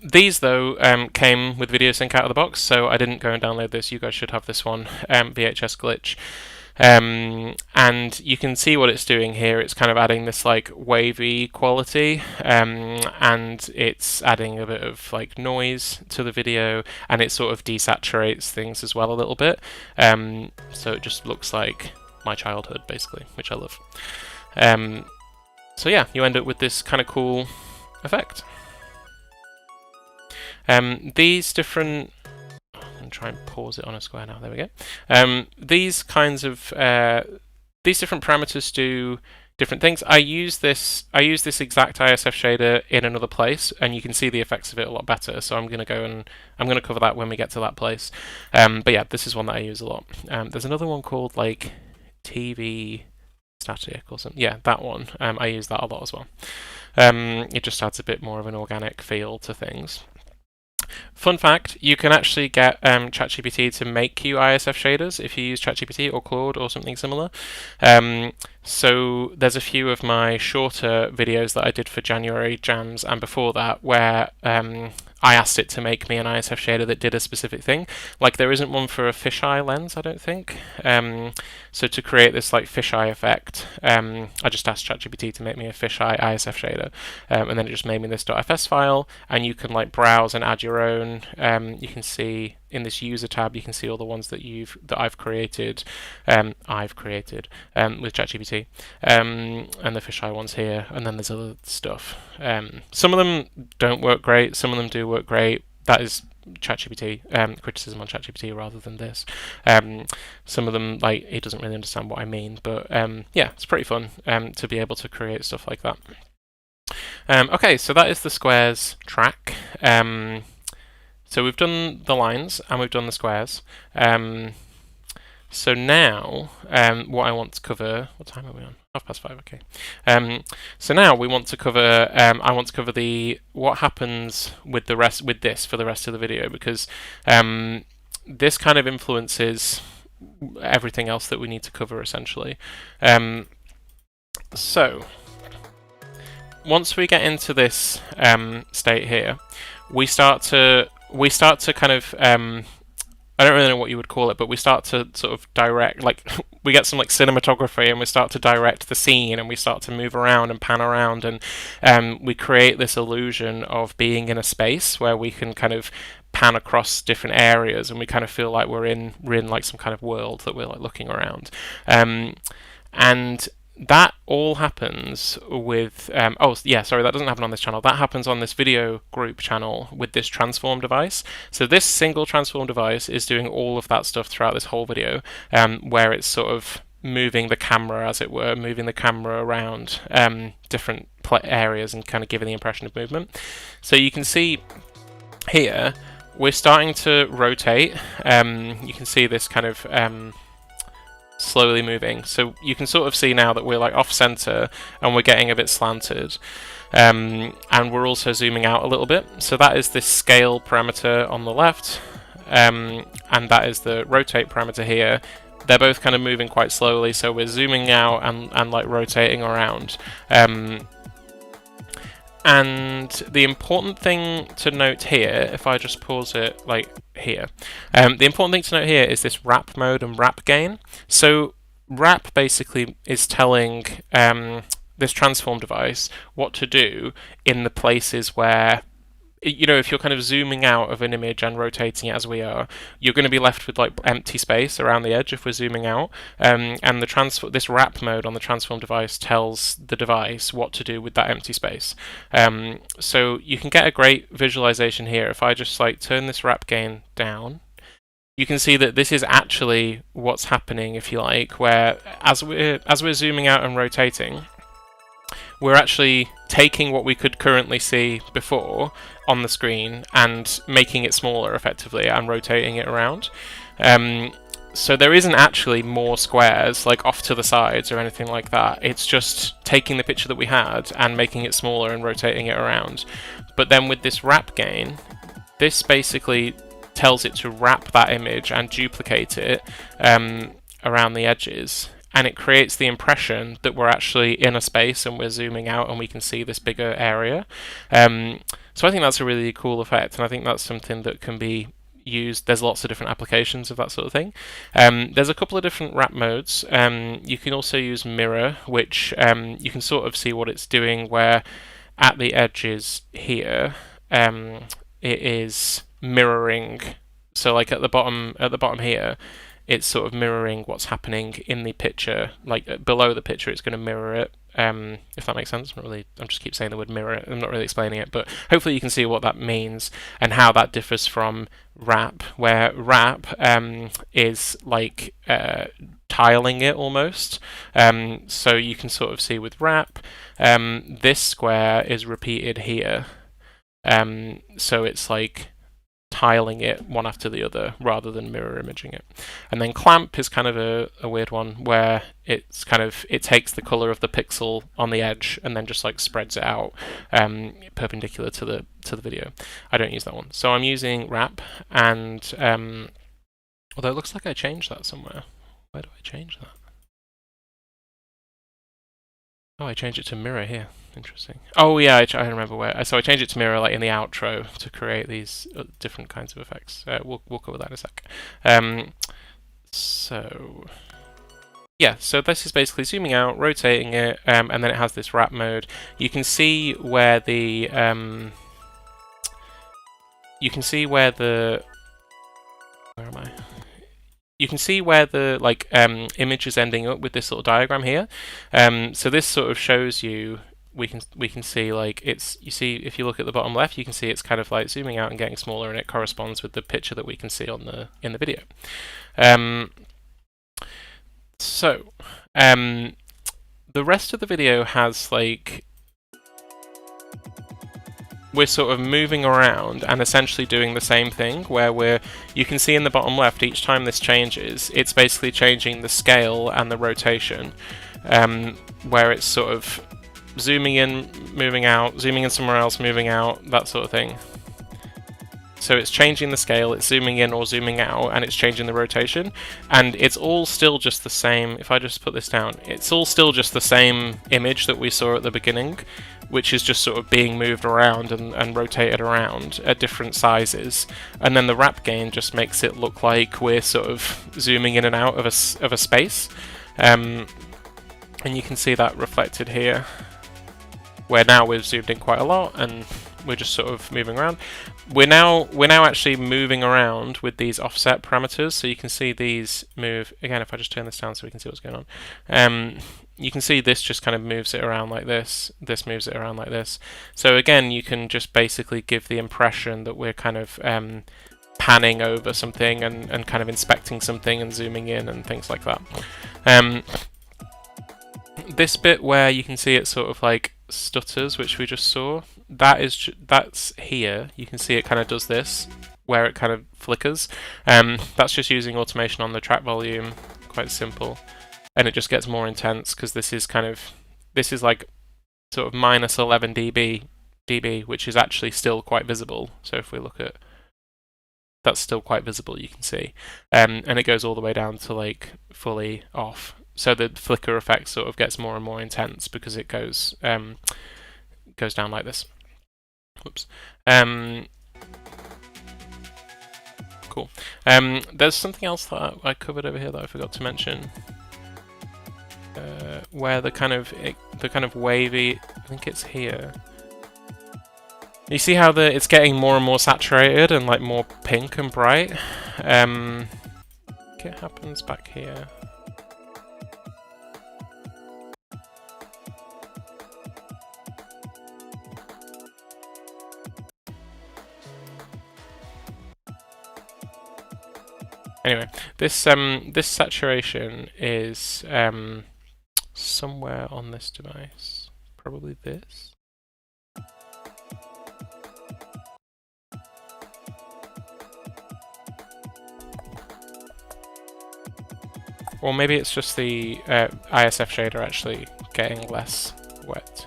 These though came with Videosync out of the box, so I didn't go and download this. You guys should have this one, VHS glitch. And you can see what it's doing here. It's kind of adding this like wavy quality, and it's adding a bit of like noise to the video, and it sort of desaturates things as well a little bit. So it just looks like my childhood basically, which I love. So yeah, you end up with this kind of cool effect. These different and try and pause it on a square now. There we go. These kinds of these different parameters do different things. I use this exact ISF shader in another place, and you can see the effects of it a lot better. So I'm going to go and I'm going to cover that when we get to that place. But yeah, this is one that I use a lot. There's another one called like TV static or something. Yeah, that one. I use that a lot as well. It just adds a bit more of an organic feel to things. Fun fact, you can actually get ChatGPT to make you ISF shaders if you use ChatGPT or Claude or something similar. So there's a few of my shorter videos that I did for January Jams and before that where I asked it to make me an ISF shader that did a specific thing. Like there isn't one for a fisheye lens, I don't think. So to create this like fisheye effect, I just asked ChatGPT to make me a fisheye ISF shader, and then it just made me this .fs file, and you can like browse and add your own. You can see in this user tab, you can see all the ones that I've created with ChatGPT, and the fisheye ones here, and then there's other stuff. Some of them don't work great, some of them do work great. That is ChatGPT, criticism on ChatGPT rather than this. Some of them, like, it doesn't really understand what I mean, but yeah, it's pretty fun to be able to create stuff like that. Okay, so that is the squares track. So we've done the lines and we've done the squares. So now, what I want to cover, what time are we on? 5:30, okay. So now we want to cover, I want to cover what happens with this for the rest of the video, because this kind of influences everything else that we need to cover essentially. So once we get into this state here, we start to kind of I don't really know what you would call it, but we start to sort of direct, like we get some like cinematography, and we start to direct the scene, and we start to move around and pan around, and we create this illusion of being in a space where we can kind of pan across different areas, and we kind of feel like we're in like some kind of world that we're like looking around, and that all happens with, oh yeah, sorry, that doesn't happen on this channel. That happens on this video group channel with this transform device. So this single transform device is doing all of that stuff throughout this whole video, where it's sort of moving the camera, as it were, moving the camera around different areas and kind of giving the impression of movement. So you can see here, we're starting to rotate. You can see this kind of slowly moving. So you can sort of see now that we're like off center and we're getting a bit slanted. And we're also zooming out a little bit. So that is this scale parameter on the left, and that is the rotate parameter here. They're both kind of moving quite slowly, so we're zooming out and like rotating around. And the important thing to note here, if I just pause it like here, the important thing to note here is this wrap mode and wrap gain. So wrap basically is telling this transform device what to do in the places where, you know, if you're kind of zooming out of an image and rotating it as we are, you're going to be left with like empty space around the edge if we're zooming out. And this wrap mode on the transform device tells the device what to do with that empty space. So you can get a great visualization here. If I just like turn this wrap gain down, you can see that this is actually what's happening, if you like, where as we're zooming out and rotating, we're actually taking what we could currently see before on the screen and making it smaller effectively and rotating it around. So there isn't actually more squares like off to the sides or anything like that. It's just taking the picture that we had and making it smaller and rotating it around. But then with this wrap gain, this basically tells it to wrap that image and duplicate it around the edges. And it creates the impression that we're actually in a space and we're zooming out and we can see this bigger area. So I think that's a really cool effect, and I think that's something that can be used. There's lots of different applications of that sort of thing. There's a couple of different wrap modes. You can also use mirror, which you can sort of see what it's doing, where at the edges here, it is mirroring. So like at the bottom here, it's sort of mirroring what's happening in the picture. Like below the picture, it's going to mirror it. If that makes sense. I'm just keep saying the word mirror. I'm not really explaining it, but hopefully you can see what that means and how that differs from wrap, where wrap is like tiling it almost. So you can sort of see with wrap, this square is repeated here. So it's like tiling it one after the other rather than mirror imaging it. And then clamp is kind of a weird one, where it's kind of, it takes the color of the pixel on the edge and then just like spreads it out perpendicular to the video. I don't use that one, so I'm using wrap. And although it looks like I changed that somewhere. Where do I change that? Oh, I changed it to mirror here. Interesting. Oh yeah, I remember where. So I changed it to mirror like in the outro to create these different kinds of effects. We'll cover that in a sec. So yeah, so this is basically zooming out, rotating it, and then it has this wrap mode. You can see where the where am I? You can see where the like image is ending up with this little diagram here. So this sort of shows you. We can see like you see if you look at the bottom left, you can see it's kind of like zooming out and getting smaller, and it corresponds with the picture that we can see on in the video. So the rest of the video has like, we're sort of moving around and essentially doing the same thing, where you can see in the bottom left, each time this changes, it's basically changing the scale and the rotation, where it's sort of zooming in, moving out, zooming in somewhere else, moving out, that sort of thing. So it's changing the scale, it's zooming in or zooming out, and it's changing the rotation, and it's all still just the same. If I just put this down, it's all still just the same image that we saw at the beginning, which is just sort of being moved around and rotated around at different sizes. And then the wrap gain just makes it look like we're sort of zooming in and out of a space. And you can see that reflected here, where now we've zoomed in quite a lot and we're just sort of moving around. We're now actually moving around with these offset parameters, so you can see these move. Again, if I just turn this down so we can see what's going on. You can see this just kind of moves it around like this. This moves it around like this. So again, you can just basically give the impression that we're kind of panning over something and kind of inspecting something and zooming in and things like that. This bit where you can see it sort of like stutters, which we just saw, that's here. You can see it kind of does this where it kind of flickers. That's just using automation on the track volume, quite simple, and it just gets more intense because this is like sort of minus 11 dB, which is actually still quite visible. So if we look at, that's still quite visible, you can see, and it goes all the way down to like fully off. So the flicker effect sort of gets more and more intense because it goes down like this. Whoops. Cool. There's something else that I covered over here that I forgot to mention, where the kind of wavy, I think it's here. You see how it's getting more and more saturated and like more pink and bright. I think it happens back here. Anyway, this saturation is somewhere on this device, probably this. Or maybe it's just the ISF shader actually getting less wet.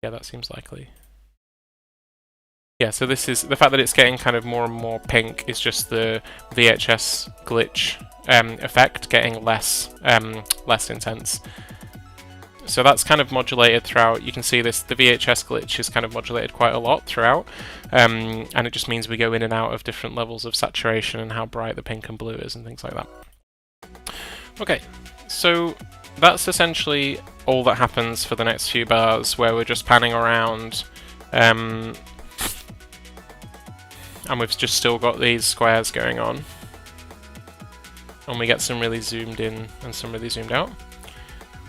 Yeah, that seems likely. Yeah, so this is the fact that it's getting kind of more and more pink is just the VHS glitch effect getting less intense. So that's kind of modulated throughout. You can see this, the VHS glitch is kind of modulated quite a lot throughout, and it just means we go in and out of different levels of saturation and how bright the pink and blue is and things like that. Okay, so that's essentially all that happens for the next few bars, where we're just panning around, and we've just still got these squares going on, and we get some really zoomed in and some really zoomed out.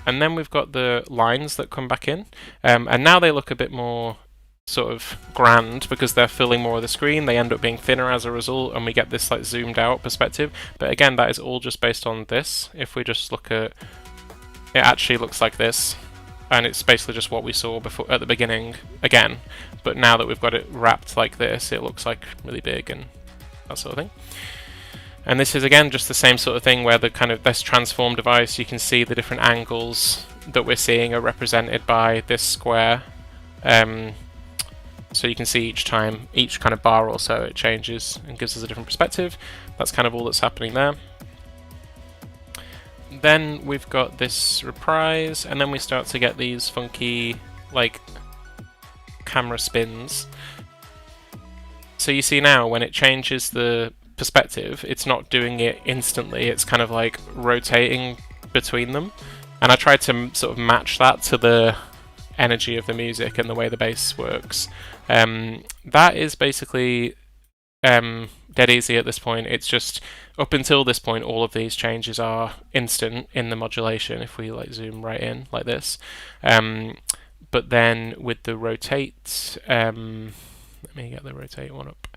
And then we've got the lines that come back in, and now they look a bit more sort of grand because they're filling more of the screen. They end up being thinner as a result, and we get this like zoomed out perspective. But again, that is all just based on this. If we just look at, it actually looks like this, and it's basically just what we saw before at the beginning again. But now that we've got it wrapped like this, it looks like really big and that sort of thing. And this is again just the same sort of thing where the kind of this transform device, you can see the different angles that we're seeing are represented by this square. So you can see each time, each kind of bar or so, it changes and gives us a different perspective. That's kind of all that's happening there. Then we've got this reprise, and then we start to get these funky, like, camera spins. So you see now, when it changes the perspective, it's not doing it instantly, it's kind of like rotating between them. And I tried to sort of match that to the energy of the music and the way the bass works. That is basically dead easy at this point. It's just, up until this point, all of these changes are instant in the modulation, if we like zoom right in like this. But then with the rotate, let me get the rotate one up.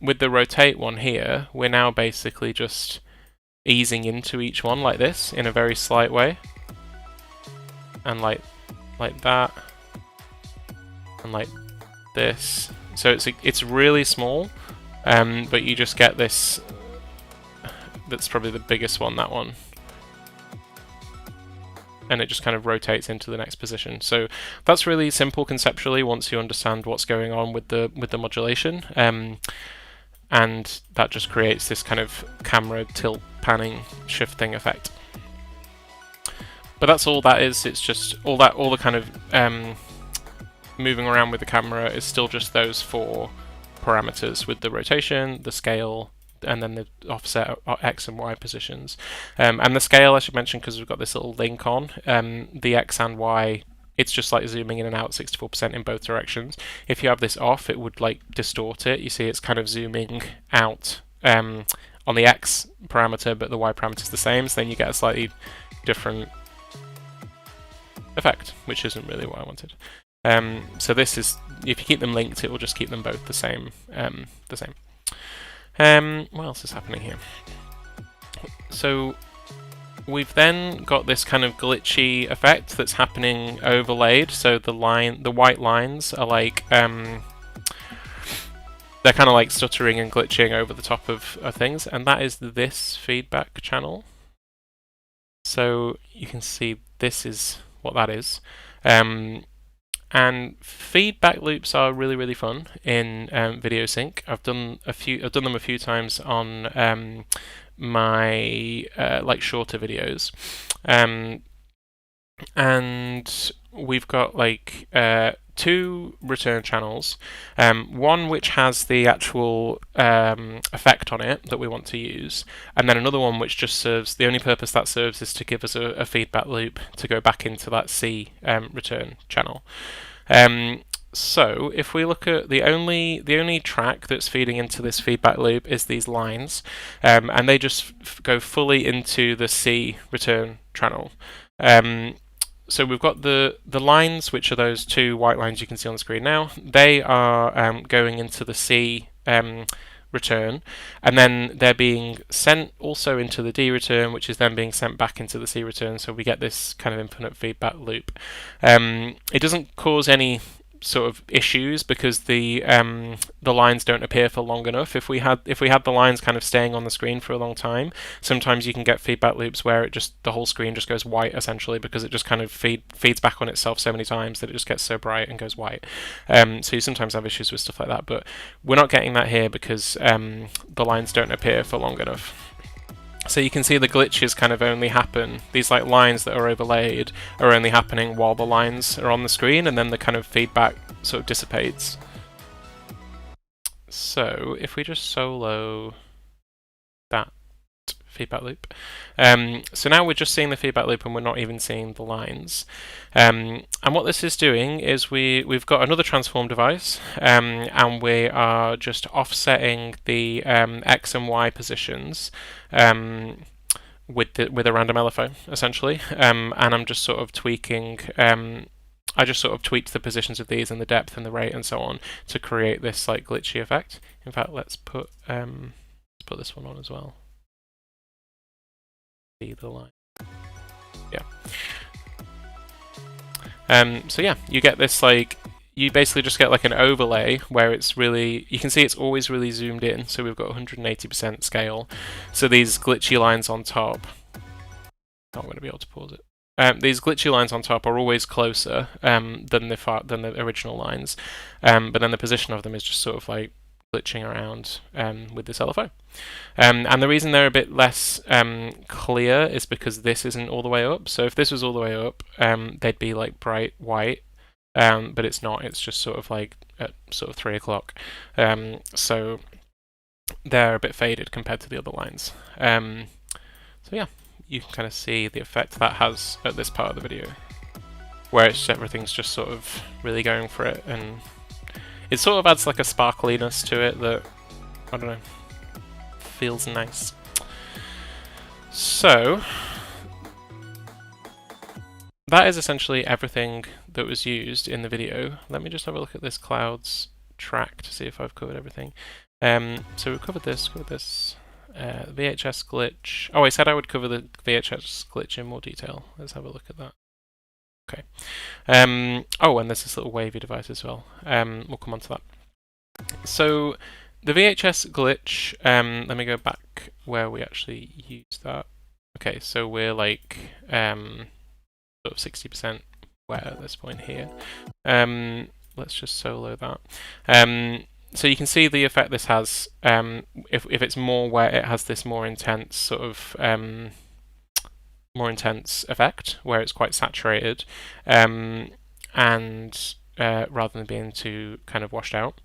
With the rotate one here, we're now basically just easing into each one like this in a very slight way, and like that, and like this. So it's really small, but you just get this. That's probably the biggest one, that one. And it just kind of rotates into the next position. So that's really simple conceptually once you understand what's going on with the modulation, and that just creates this kind of camera tilt, panning, shifting effect. But that's all that is. It's just all the kind of moving around with the camera is still just those 4 parameters with the rotation, the scale, and then the offset X and Y positions. And the scale I should mention, because we've got this little link on, the X and Y, it's just like zooming in and out 64% in both directions. If you have this off, it would like distort it. You see it's kind of zooming out on the X parameter, but the Y parameter is the same, so then you get a slightly different effect, which isn't really what I wanted. So this is, if you keep them linked, it will just keep them both the same. What else is happening here? So we've then got this kind of glitchy effect that's happening overlaid. So the white lines are like they're kind of like stuttering and glitching over the top of things, and that is this feedback channel. So you can see this is what that is. And feedback loops are really, really fun in Videosync. I've done them a few times on my like shorter videos, and we've got like two return channels, one which has the actual effect on it that we want to use, and then another one which just serves, the only purpose that serves is to give us a feedback loop to go back into that C return channel. So if we look at the only track that's feeding into this feedback loop is these lines, and they just go fully into the C return channel. So we've got the lines, which are those two white lines you can see on the screen now. They are going into the C return, and then they're being sent also into the D return, which is then being sent back into the C return. So we get this kind of infinite feedback loop. It doesn't cause any sort of issues because the lines don't appear for long enough. If we had the lines kind of staying on the screen for a long time, sometimes you can get feedback loops where the whole screen just goes white essentially because it just kind of feeds back on itself so many times that it just gets so bright and goes white. So you sometimes have issues with stuff like that, but we're not getting that here because the lines don't appear for long enough. So you can see the glitches kind of only happen, these like lines that are overlaid are only happening while the lines are on the screen, and then the kind of feedback sort of dissipates. So if we just solo that feedback loop. So now we're just seeing the feedback loop and we're not even seeing the lines. And what this is doing is we've got another transform device, and we are just offsetting the X and Y positions with a random LFO essentially, and I'm just sort of tweaking. I just sort of tweaked the positions of these and the depth and the rate and so on to create this like glitchy effect. In fact, let's put this one on as well. See the line. Yeah. So yeah, you get this like, you basically just get like an overlay where it's really, you can see it's always really zoomed in, so we've got 180% scale. So these glitchy lines on top, not going to be able to pause it. These glitchy lines on top are always closer than the original lines, but then the position of them is just sort of like glitching around with this LFO. And the reason they're a bit less clear is because this isn't all the way up. So if this was all the way up, they'd be like bright white, but it's not. It's just sort of like at sort of 3 o'clock. So they're a bit faded compared to the other lines. So yeah, you can kind of see the effect that has at this part of the video, where everything's just sort of really going for it, and it sort of adds like a sparkliness to it that, I don't know, feels nice. So that is essentially everything that was used in the video. Let me just have a look at this clouds track to see if I've covered everything. So we've covered this, VHS glitch. Oh, I said I would cover the VHS glitch in more detail. Let's have a look at that. Okay. Oh, and there's this little wavy device as well. We'll come on to that. So the VHS glitch, let me go back where we actually used that. Okay, so we're like sort of 60% wet at this point here. Let's just solo that. So you can see the effect this has. If it's more wet, it has this more intense sort of more intense effect where it's quite saturated, and rather than being too kind of washed out.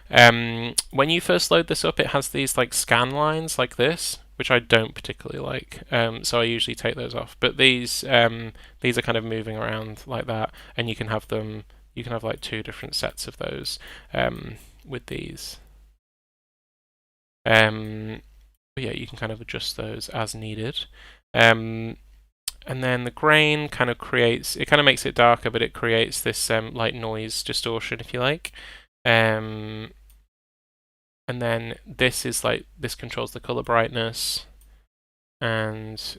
When you first load this up, it has these like scan lines like this, which I don't particularly like, so I usually take those off. But these are kind of moving around like that, and you can have them. You can have like 2 different sets of those with these. But yeah, you can kind of adjust those as needed. And then the grain kind of makes it darker, but it creates this like noise distortion, if you like. And then this controls the color brightness, and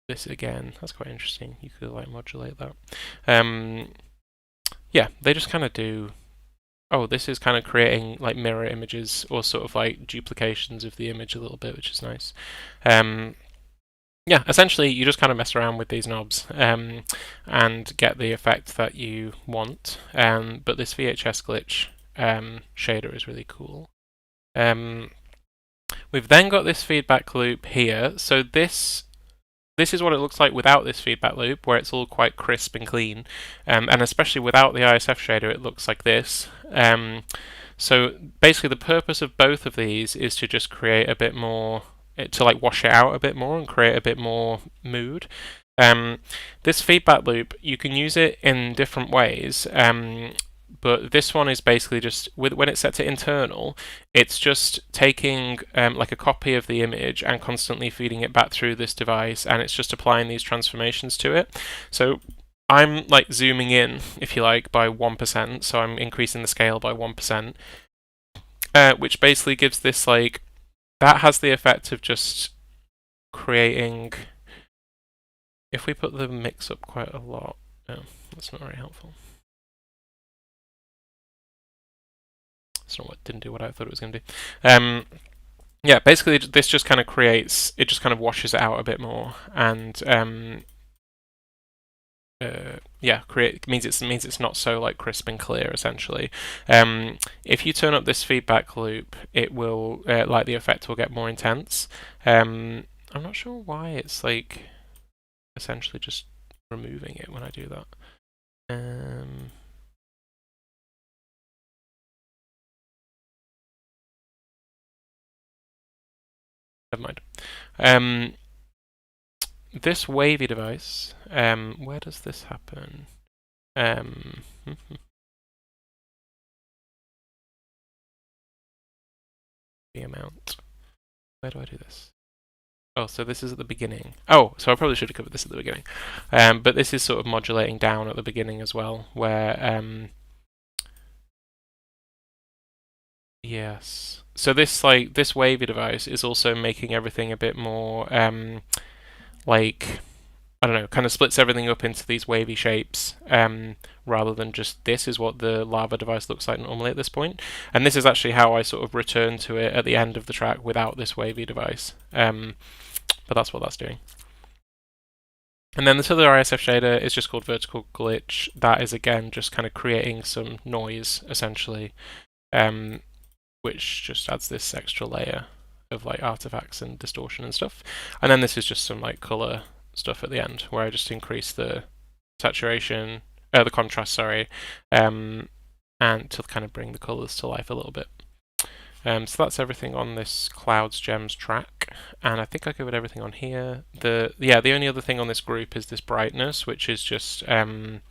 this again. That's quite interesting. You could like modulate that. Yeah, they just kind of do. Oh, this is kind of creating like mirror images or sort of like duplications of the image a little bit, which is nice. Yeah, essentially you just kind of mess around with these knobs and get the effect that you want. But this VHS glitch shader is really cool. We've then got this feedback loop here. So this is what it looks like without this feedback loop, where it's all quite crisp and clean. And especially without the ISF shader, it looks like this. So basically the purpose of both of these is to just create a bit more, to like wash it out a bit more and create a bit more mood. This feedback loop, you can use it in different ways. But this one is basically just, when it's set to internal, it's just taking like a copy of the image and constantly feeding it back through this device, and it's just applying these transformations to it. So I'm like zooming in, if you like, by 1%, so I'm increasing the scale by 1%, which basically gives this like, that has the effect of just creating, if we put the mix up quite a lot, oh, that's not very helpful. Didn't do what I thought it was going to do. Yeah, basically this just kind of creates, it just kind of washes it out a bit more, and yeah, means it's not so like crisp and clear essentially. If you turn up this feedback loop, it will like the effect will get more intense. I'm not sure why it's like essentially just removing it when I do that. Never mind. This Wavvy device, where does this happen? The amount. Where do I do this? Oh, so this is at the beginning. Oh, so I probably should have covered this at the beginning. But this is sort of modulating down at the beginning as well, where yes. So this Wavvy device is also making everything a bit more like, I don't know, kind of splits everything up into these wavy shapes, rather than just this is what the lava device looks like normally at this point. And this is actually how I sort of return to it at the end of the track without this Wavvy device. But that's what that's doing. And then this other ISF shader is just called vertical glitch. That is again just kind of creating some noise essentially, which just adds this extra layer of like artifacts and distortion and stuff. And then this is just some like color stuff at the end, where I just increase the saturation, the contrast, sorry, and to kind of bring the colors to life a little bit. So that's everything on this Clouds Gems track, and I think I covered everything on here. The only other thing on this group is this brightness, which is just later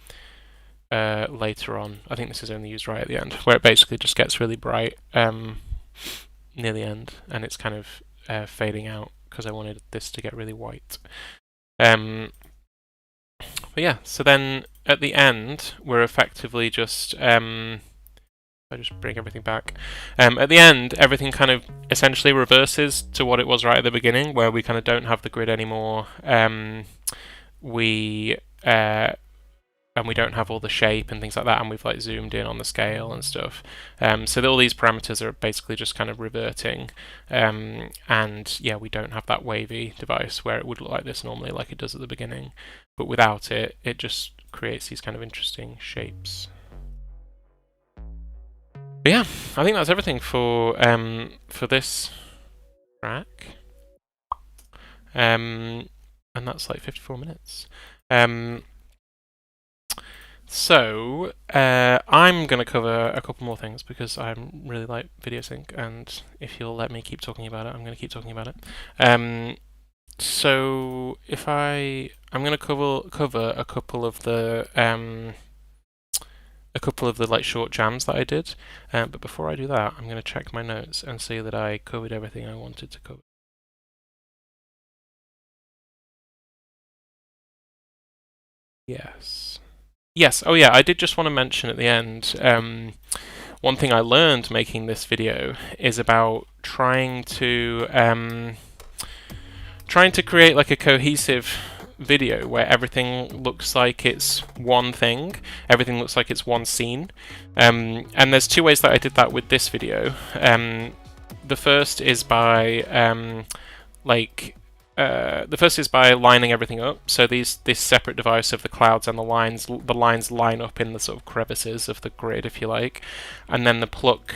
on. I think this is only used right at the end, where it basically just gets really bright near the end, and it's kind of fading out because I wanted this to get really white. But yeah, so then at the end we're effectively just I just bring everything back. At the end, everything kind of essentially reverses to what it was right at the beginning, where we kind of don't have the grid anymore. And we don't have all the shape and things like that, and we've like zoomed in on the scale and stuff. So all these parameters are basically just kind of reverting. And yeah, we don't have that wavy device where it would look like this normally, like it does at the beginning. But without it, it just creates these kind of interesting shapes. But yeah, I think that's everything for this track. And that's like 54 minutes. So I'm going to cover a couple more things because I really like Videosync, and if you'll let me keep talking about it, I'm going to keep talking about it. So if I'm going to cover a couple of the like short jams that I did, but before I do that, I'm going to check my notes and see that I covered everything I wanted to cover. Yes. Oh yeah, I did just want to mention at the end, one thing I learned making this video is about trying to create like a cohesive video where everything looks like it's one thing, everything looks like it's one scene. And there's two ways that I did that with this video. The first is by lining everything up. So this separate device of the clouds and the lines line up in the sort of crevices of the grid, if you like, and then the pluck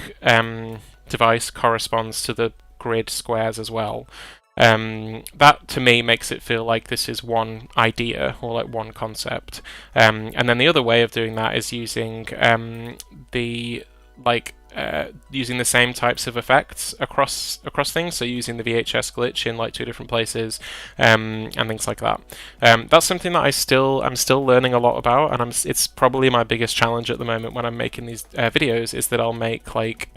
device corresponds to the grid squares as well. That to me makes it feel like this is one idea or like one concept. And then the other way of doing that is using using the same types of effects across things, so using the VHS glitch in like two different places, and things like that. That's something that I'm still learning a lot about, and it's probably my biggest challenge at the moment when I'm making these videos, is that I'll make like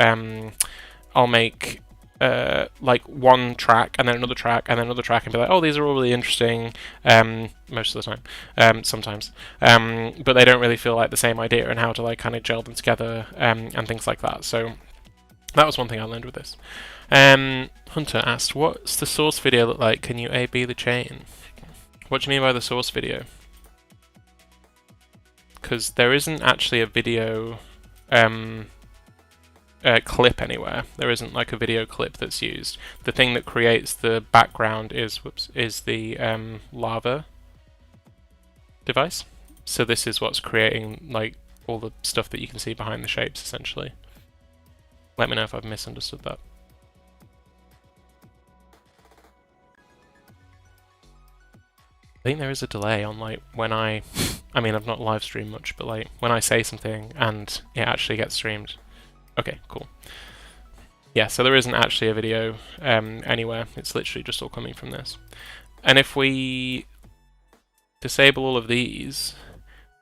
one track and then another track and then another track and be like, oh, these are all really interesting, most of the time, sometimes, but they don't really feel like the same idea, and how to like kind of gel them together, and things like that. So that was one thing I learned with this. Hunter asked, what's the source video look like? Can you A/B the chain? What do you mean by the source video? Because there isn't actually a video clip anywhere. There isn't like a video clip that's used. The thing that creates the background is the lava device. So this is what's creating like all the stuff that you can see behind the shapes, essentially. Let me know if I've misunderstood that. I think there is a delay on like when I mean, I've not live streamed much, but like when I say something and it actually gets streamed. Okay, cool. Yeah, so there isn't actually a video anywhere. It's literally just all coming from this. And if we disable all of these,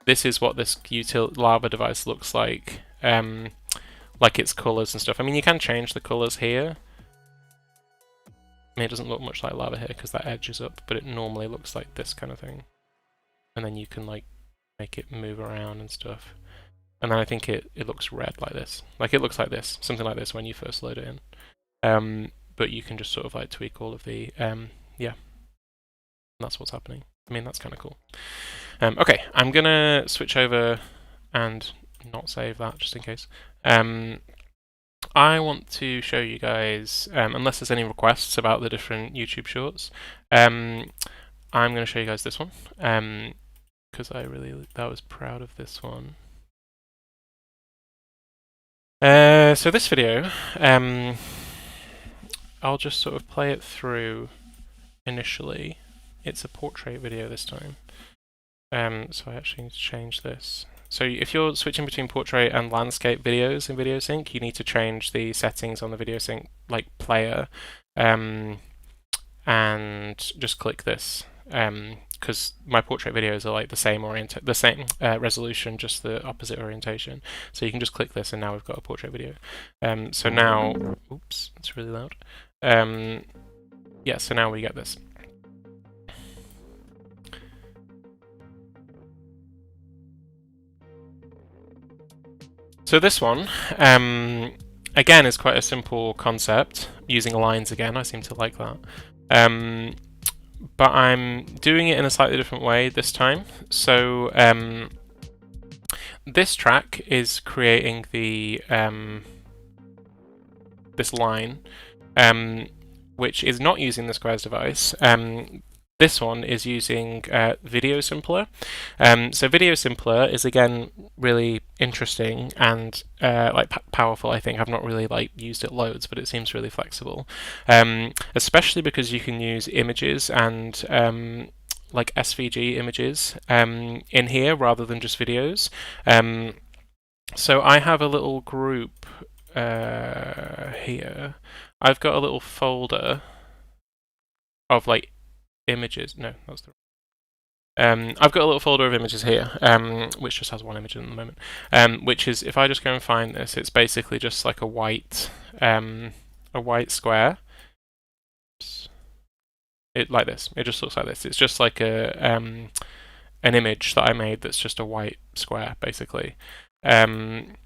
this is what this lava device looks like its colors and stuff. I mean, you can change the colors here. I mean, it doesn't look much like lava here because that edge is up, but it normally looks like this kind of thing. And then you can like make it move around and stuff. And then I think it looks red like this. Like it looks like this, something like this when you first load it in. But you can just sort of like tweak all of the, yeah. That's what's happening. I mean, that's kind of cool. Okay, I'm gonna switch over and not save that just in case. I want to show you guys, unless there's any requests about the different YouTube shorts, I'm gonna show you guys this one. Because I was proud of this one. So this video, I'll just sort of play it through initially. It's a portrait video this time. So I actually need to change this. So if you're switching between portrait and landscape videos in Videosync, you need to change the settings on the Videosync like player, and just click this. Because my portrait videos are like the same resolution, just the opposite orientation. So you can just click this, and now we've got a portrait video. So now, oops, it's really loud. Yeah, so now we get this. So this one, again, is quite a simple concept, using lines again. I seem to like that. But I'm doing it in a slightly different way this time. So this track is creating the this line, which is not using the squares device. This one is using Videosync. So Videosync is again really interesting and like powerful. I think I've not really like used it loads, but it seems really flexible, especially because you can use images and like SVG images in here rather than just videos. So I have a little group here. I've got a little folder of like images. No, that's the I've got a little folder of images here, which just has one image in the moment, which is, if I just go and find this, it's basically just like a white square. Like this. It just looks like this. It's just like an image that I made that's just a white square, basically. And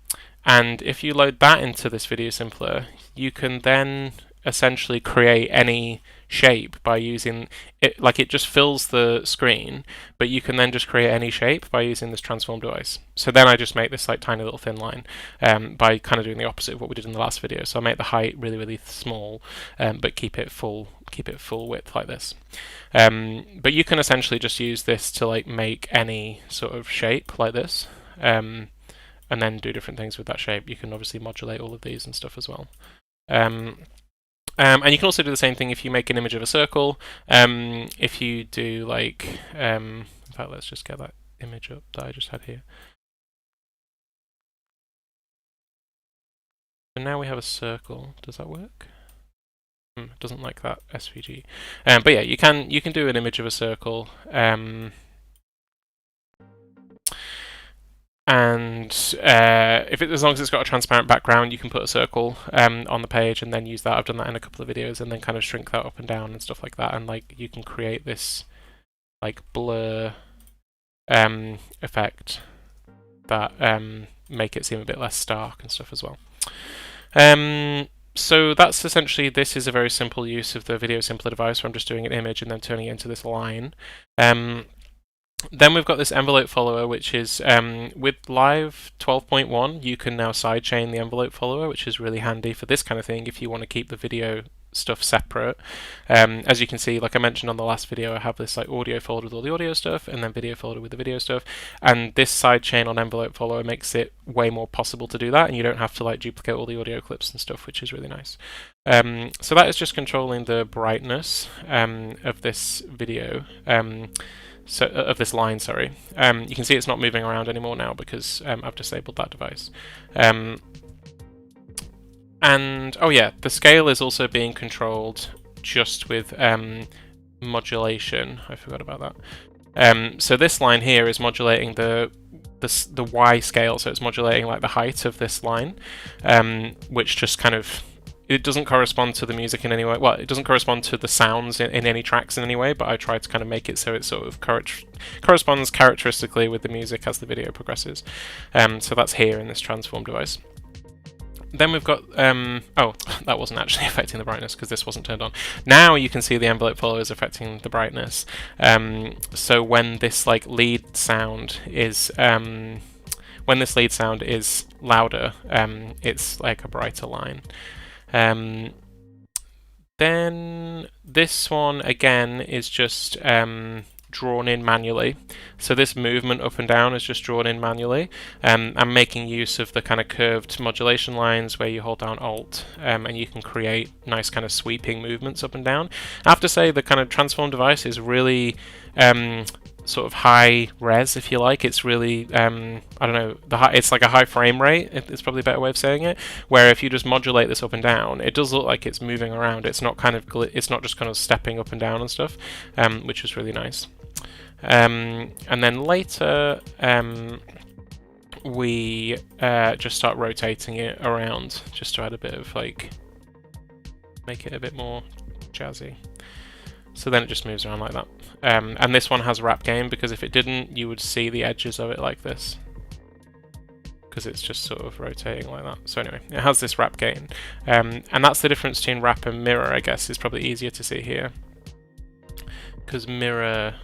if you load that into this Videosync, you can then essentially create any shape by using it, like it just fills the screen, but you can then just create any shape by using this transform device. So then I just make this like tiny little thin line by kind of doing the opposite of what we did in the last video. So I make the height really, really small, but keep it full width like this. But you can essentially just use this to like make any sort of shape like this. And then do different things with that shape. You can obviously modulate all of these and stuff as well. And you can also do the same thing if you make an image of a circle. If you do like, in fact, let's just get that image up that I just had here. So now we have a circle. Does that work? Doesn't like that SVG. But yeah, you can do an image of a circle. And as long as it's got a transparent background, you can put a circle on the page and then use that. I've done that in a couple of videos, and then kind of shrink that up and down and stuff like that. And like you can create this like blur effect that make it seem a bit less stark and stuff as well. So that's essentially, this is a very simple use of the Videosync device where I'm just doing an image and then turning it into this line. Then we've got this envelope follower, which is with Live 12.1, you can now sidechain the envelope follower, which is really handy for this kind of thing if you want to keep the video stuff separate. As you can see, like I mentioned on the last video, I have this like audio folder with all the audio stuff and then video folder with the video stuff, and this sidechain on envelope follower makes it way more possible to do that, and you don't have to like duplicate all the audio clips and stuff, which is really nice. So that is just controlling the brightness of this video. Of this line, sorry. You can see it's not moving around anymore now because I've disabled that device. And oh yeah, the scale is also being controlled just with modulation. I forgot about that. So this line here is modulating the Y scale, so it's modulating like the height of this line, which just kind of, it doesn't correspond to the music in any way. Well, it doesn't correspond to the sounds in any tracks in any way, but I try to kind of make it so it sort of corresponds characteristically with the music as the video progresses. So that's here in this transform device. Then we've got, oh, that wasn't actually affecting the brightness because this wasn't turned on. Now you can see the envelope follower is affecting the brightness. So when this like lead sound is, louder, it's like a brighter line. Then this one again is just drawn in manually. So this movement up and down is just drawn in manually. I'm making use of the kind of curved modulation lines where you hold down Alt and you can create nice kind of sweeping movements up and down. I have to say the kind of transform device is really sort of high res, if you like. It's really, I don't know, it's like a high frame rate, it's probably a better way of saying it, where if you just modulate this up and down, it does look like it's moving around. It's not kind of, it's not just kind of stepping up and down and stuff, which is really nice. And then later, we just start rotating it around, just to add a bit of like, make it a bit more jazzy. So then it just moves around like that. And this one has wrap gain, because if it didn't, you would see the edges of it like this, because it's just sort of rotating like that. So anyway, it has this wrap gain. And that's the difference between wrap and mirror, I guess, is probably easier to see here. Because mirror...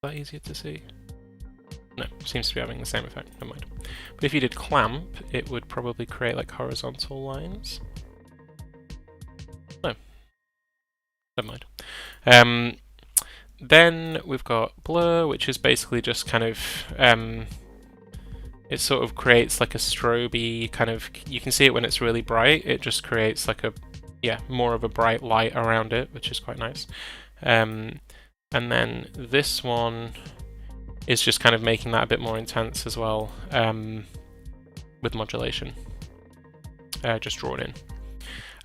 Is that easier to see? No, seems to be having the same effect, never mind. But if you did clamp, it would probably create like horizontal lines. No. Never mind. Then we've got blur, which is basically just kind of, it sort of creates like a strobe kind of, you can see it when it's really bright, it just creates like a, yeah, more of a bright light around it, which is quite nice. And then this one is just kind of making that a bit more intense as well, with modulation, just drawn in.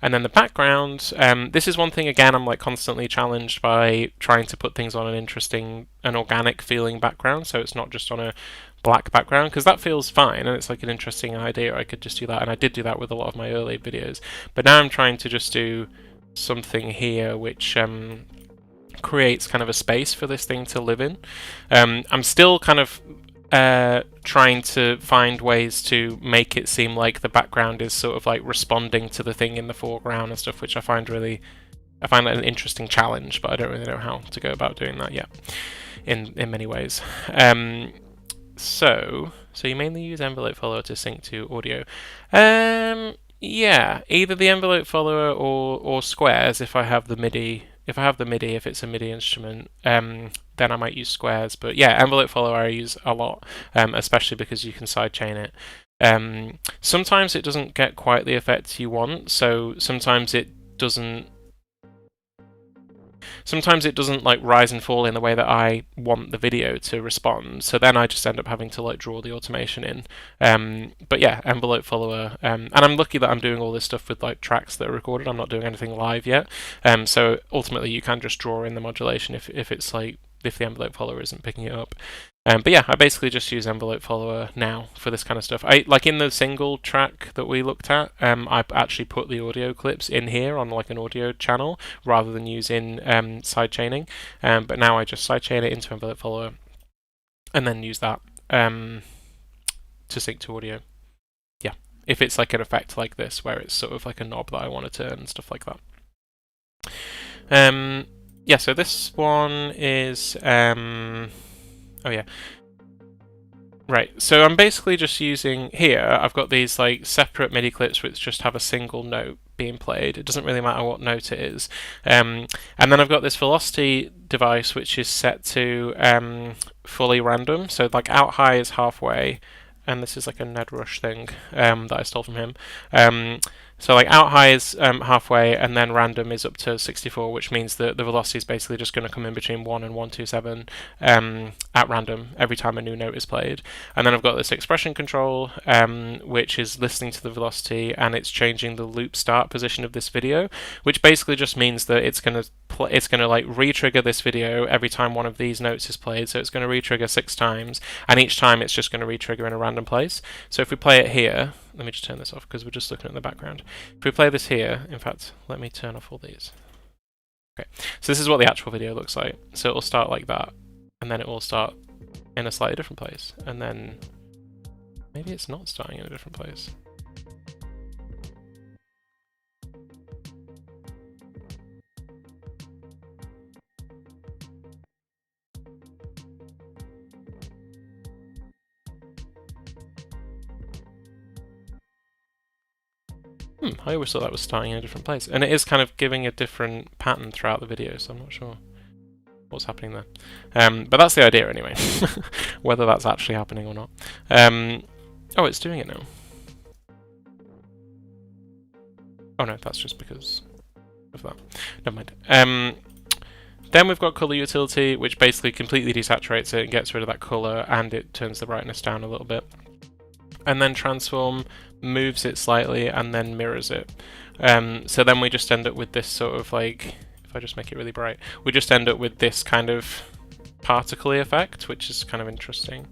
And then the background, this is one thing, again, I'm like constantly challenged by trying to put things on an interesting, an organic feeling background, so it's not just on a black background, because that feels fine, and it's like an interesting idea, I could just do that, and I did do that with a lot of my early videos. But now I'm trying to just do something here which creates kind of a space for this thing to live in. I'm still kind of trying to find ways to make it seem like the background is sort of like responding to the thing in the foreground and stuff, which I find that an interesting challenge, but I don't really know how to go about doing that yet in many ways. So you mainly use envelope follower to sync to audio. Yeah, either the envelope follower or squares if I have the MIDI. If I have the MIDI, if it's a MIDI instrument, then I might use squares. But yeah, envelope follower I use a lot, especially because you can sidechain it. Sometimes it doesn't get quite the effect you want, so sometimes it doesn't like rise and fall in the way that I want the video to respond. So then I just end up having to like draw the automation in. But yeah, envelope follower, and I'm lucky that I'm doing all this stuff with like tracks that are recorded. I'm not doing anything live yet. So ultimately, you can just draw in the modulation if it's like if the envelope follower isn't picking it up. But yeah, I basically just use envelope follower now for this kind of stuff. I like in the single track that we looked at, I actually put the audio clips in here on like an audio channel rather than using sidechaining. But now I just sidechain it into envelope follower and then use that to sync to audio. Yeah, if it's like an effect like this where it's sort of like a knob that I want to turn and stuff like that. Yeah, so this one is oh yeah. Right, so I'm basically just using here, I've got these like separate MIDI clips which just have a single note being played. It doesn't really matter what note it is. And then I've got this velocity device which is set to fully random. So like out high is halfway, and this is like a Ned Rush thing that I stole from him. So like out high is halfway, and then random is up to 64, which means that the velocity is basically just going to come in between 1 and 127 at random every time a new note is played. And then I've got this expression control, which is listening to the velocity, and it's changing the loop start position of this video, which basically just means that it's going to like re-trigger this video every time one of these notes is played. So it's going to re-trigger 6 times, and each time it's just going to re-trigger in a random place. So if we play it here, let me just turn this off because we're just looking at the background. If we play this here, in fact, let me turn off all these. Okay, so this is what the actual video looks like. So it'll start like that, and then it will start in a slightly different place, and then maybe it's not starting in a different place. I always thought that was starting in a different place. And it is kind of giving a different pattern throughout the video, so I'm not sure what's happening there. But that's the idea anyway, whether that's actually happening or not. Oh, it's doing it now. Oh no, that's just because of that. Never mind. Then we've got color utility, which basically completely desaturates it and gets rid of that color, and it turns the brightness down a little bit. And then transform moves it slightly and then mirrors it. So then we just end up with this sort of like, if I just make it really bright, we just end up with this kind of particle-y effect, which is kind of interesting.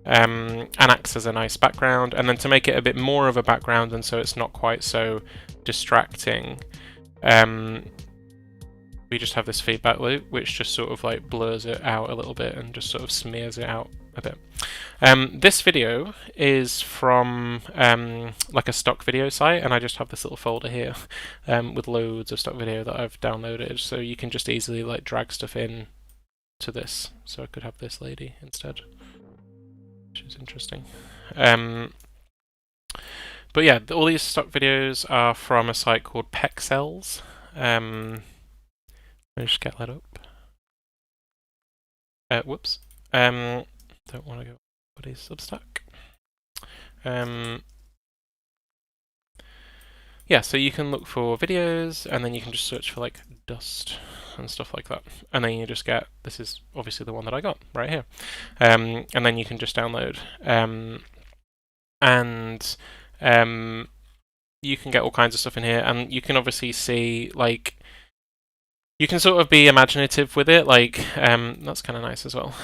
And acts as a nice background. And then to make it a bit more of a background and so it's not quite so distracting, we just have this feedback loop which just sort of like blurs it out a little bit and just sort of smears it out a bit. This video is from like a stock video site, and I just have this little folder here with loads of stock video that I've downloaded, so you can just easily like drag stuff in to this. So I could have this lady instead, which is interesting. But yeah, all these stock videos are from a site called Pixelate. Let me just get that up. Whoops. Don't want to go anybody's Substack. Yeah, so you can look for videos, and then you can just search for like dust and stuff like that, and then you just get, this is obviously the one that I got right here, and then you can just download, and you can get all kinds of stuff in here, and you can obviously see like, you can sort of be imaginative with it, like that's kind of nice as well.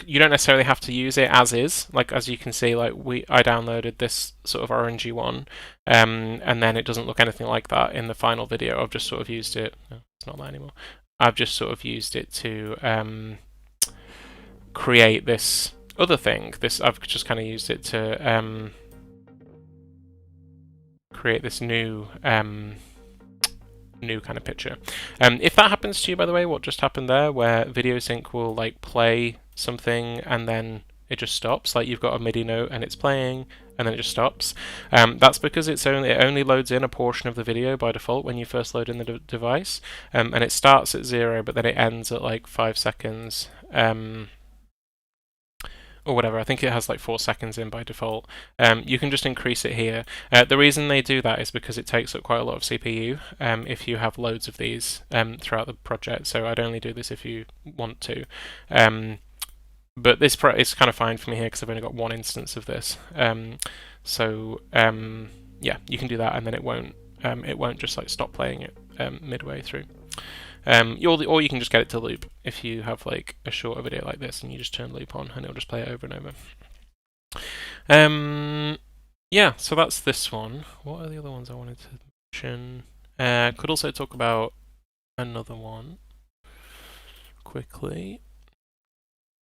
You don't necessarily have to use it as is, like as you can see, like I downloaded this sort of orangey one, and then it doesn't look anything like that in the final video. I've just sort of used it, no, it's not that anymore. I've just sort of used it to create this other thing. I've just kind of used it to create this new kind of picture. If that happens to you, by the way, what just happened there, where Videosync will like play something and then it just stops, like you've got a MIDI note and it's playing and then it just stops. That's because it only loads in a portion of the video by default when you first load in the device, and it starts at 0, but then it ends at like 5 seconds. Or whatever, I think it has like 4 seconds in by default. You can just increase it here. The reason they do that is because it takes up quite a lot of CPU if you have loads of these throughout the project, so I'd only do this if you want to. But it's kind of fine for me here because I've only got one instance of this. Yeah, you can do that, and then it won't just like stop playing it midway through. Or you can just get it to loop if you have like a shorter video like this and you just turn loop on and it'll just play it over and over. Yeah, so that's this one. What are the other ones I wanted to mention? Could also talk about another one quickly.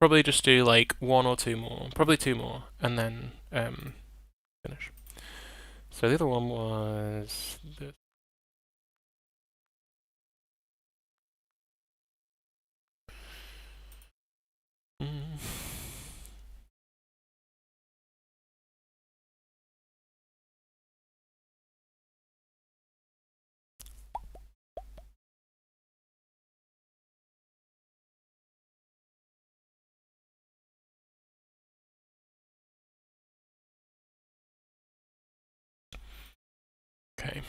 Probably just do like 1 or 2 more, probably 2 more, and then finish. So the other one was this. Okay.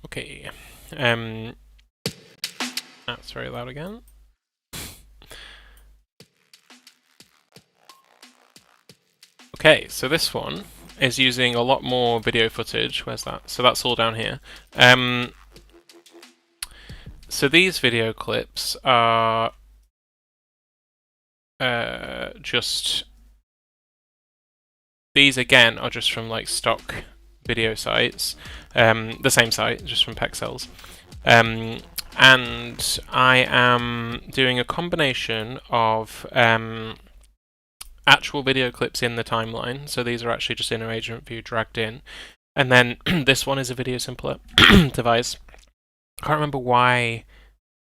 Okay. That's very loud again. Okay, so this one is using a lot more video footage. Where's that? So that's all down here. So these video clips are just... These, again, are just from like stock video sites. The same site, just from Pixelate. And I am doing a combination of actual video clips in the timeline. So these are actually just in arrangement view dragged in. And then this one is a Videosync device. I can't remember why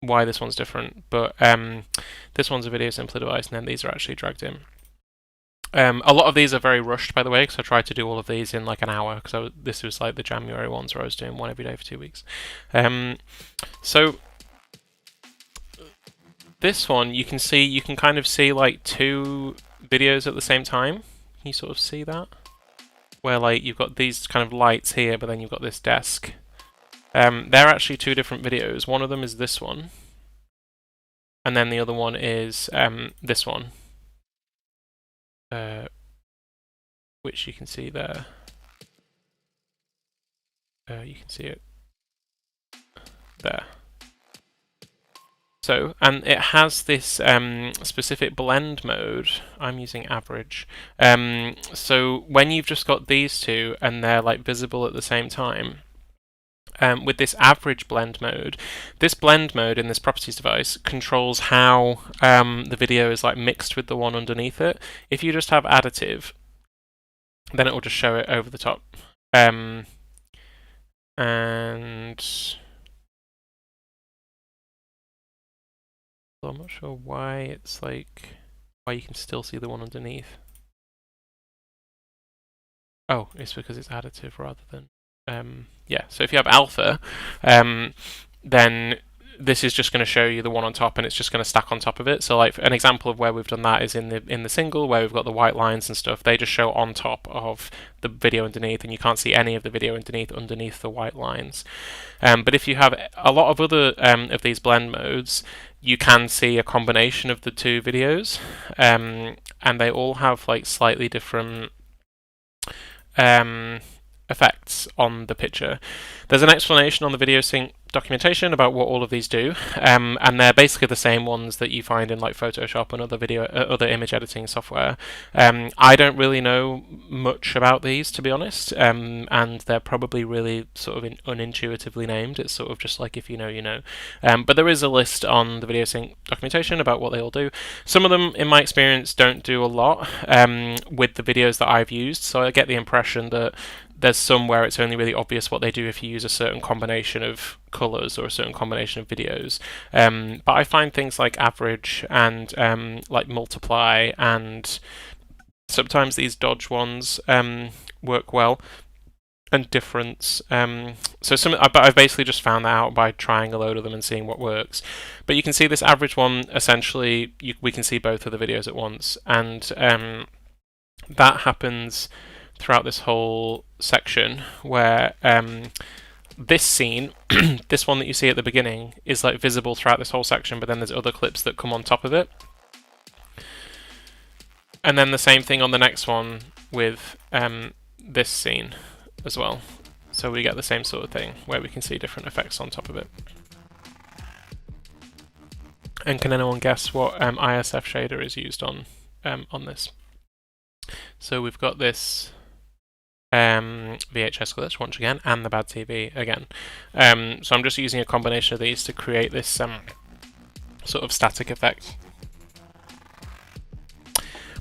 this one's different, but this one's a Videosync device, and then these are actually dragged in. A lot of these are very rushed, by the way, because I tried to do all of these in like an hour, because this was like the January ones where I was doing one every day for 2 weeks. So this one, you can kind of see like 2 videos at the same time. Can you sort of see that? Where like you've got these kind of lights here, but then you've got this desk. They're actually 2 different videos. One of them is this one, and then the other one is this one. Which you can see there. You can see it there. So, and it has this specific blend mode. I'm using average. So when you've just got these 2 and they're like visible at the same time, with this average blend mode, this blend mode in this properties device controls how the video is like mixed with the one underneath it. If you just have additive, then it will just show it over the top. And so I'm not sure why it's like, why you can still see the one underneath. Oh, it's because it's additive rather than yeah, so if you have alpha, then this is just going to show you the one on top, and it's just going to stack on top of it. So like an example of where we've done that is in the single, where we've got the white lines and stuff. They just show on top of the video underneath, and you can't see any of the video underneath the white lines. But if you have a lot of other of these blend modes, you can see a combination of the 2 videos, and they all have like slightly different effects on the picture. There's an explanation on the Videosync documentation about what all of these do, and they're basically the same ones that you find in like Photoshop and other image editing software. I don't really know much about these, to be honest, and they're probably really sort of unintuitively named. It's sort of just like if you know, you know. But there is a list on the Videosync documentation about what they all do. Some of them, in my experience, don't do a lot with the videos that I've used, so I get the impression that there's some where it's only really obvious what they do if you use a certain combination of colors or a certain combination of videos. But I find things like average and like multiply and sometimes these dodge ones work well, and difference. But I've basically just found that out by trying a load of them and seeing what works. But you can see this average one, essentially, we can see both of the videos at once, and that happens throughout this whole section where this scene, this one that you see at the beginning, is like visible throughout this whole section, but then there's other clips that come on top of it. And then the same thing on the next one with this scene as well. So we get the same sort of thing where we can see different effects on top of it. And can anyone guess what ISF Shader is used on this? So we've got this VHS glitch once again, and the bad TV again. So I'm just using a combination of these to create this sort of static effect.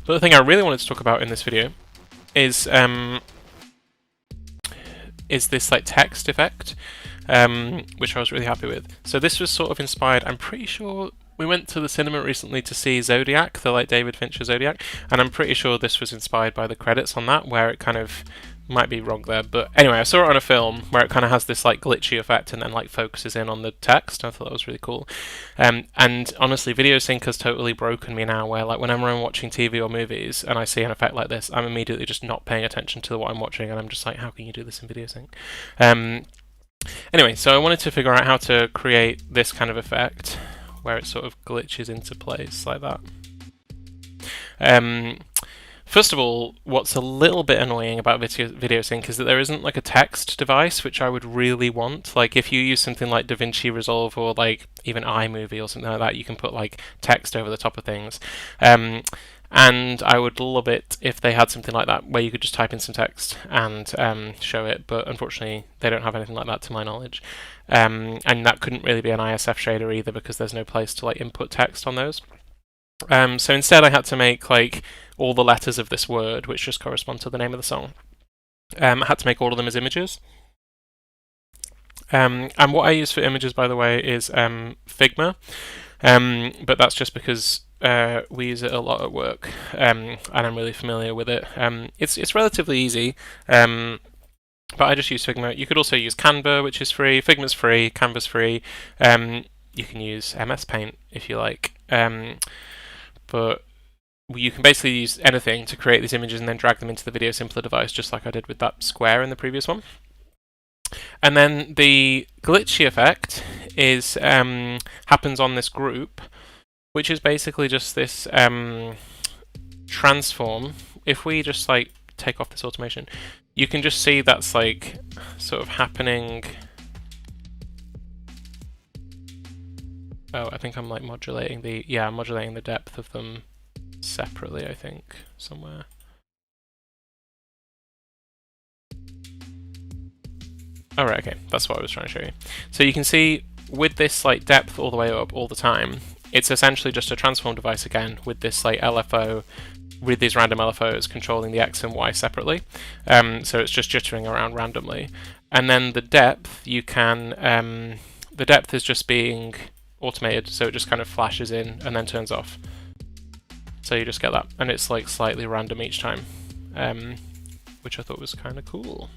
But the thing I really wanted to talk about in this video is this like text effect, which I was really happy with. So this was sort of inspired, I'm pretty sure we went to the cinema recently to see Zodiac, the like David Fincher Zodiac, and I'm pretty sure this was inspired by the credits on that, where it kind of might be wrong there, but anyway, I saw it on a film where it kind of has this like glitchy effect and then like focuses in on the text. I thought that was really cool. And honestly, Videosync has totally broken me now, where like whenever I'm watching TV or movies and I see an effect like this, I'm immediately just not paying attention to what I'm watching, and I'm just like, how can you do this in Videosync? Anyway, so I wanted to figure out how to create this kind of effect where it sort of glitches into place like that. First of all, what's a little bit annoying about Videosync is that there isn't like a text device, which I would really want. Like if you use something like DaVinci Resolve or like even iMovie or something like that, you can put like text over the top of things. And I would love it if they had something like that where you could just type in some text and show it, but unfortunately they don't have anything like that to my knowledge. And that couldn't really be an ISF shader either because there's no place to like input text on those. So instead I had to make like all the letters of this word, which just correspond to the name of the song. I had to make all of them as images. And what I use for images, by the way, is Figma, but that's just because we use it a lot at work, and I'm really familiar with it. It's relatively easy, but I just use Figma. You could also use Canva, which is free. Figma's free, Canva's free. You can use MS Paint if you like. But you can basically use anything to create these images and then drag them into the Video Simpler device, just like I did with that square in the previous one. And then the glitchy effect is happens on this group, which is basically just this transform. If we just like take off this automation, you can just see that's like sort of happening. Oh, I think I'm like modulating the depth of them separately, I think, somewhere. Alright, okay, that's what I was trying to show you. So you can see with this like depth all the way up all the time, it's essentially just a transform device again with this like LFO, with these random LFOs controlling the X and Y separately. So it's just jittering around randomly. And then the depth, you can, the depth is just being automated, so it just kind of flashes in and then turns off. So you just get that, and it's like slightly random each time, which I thought was kind of cool.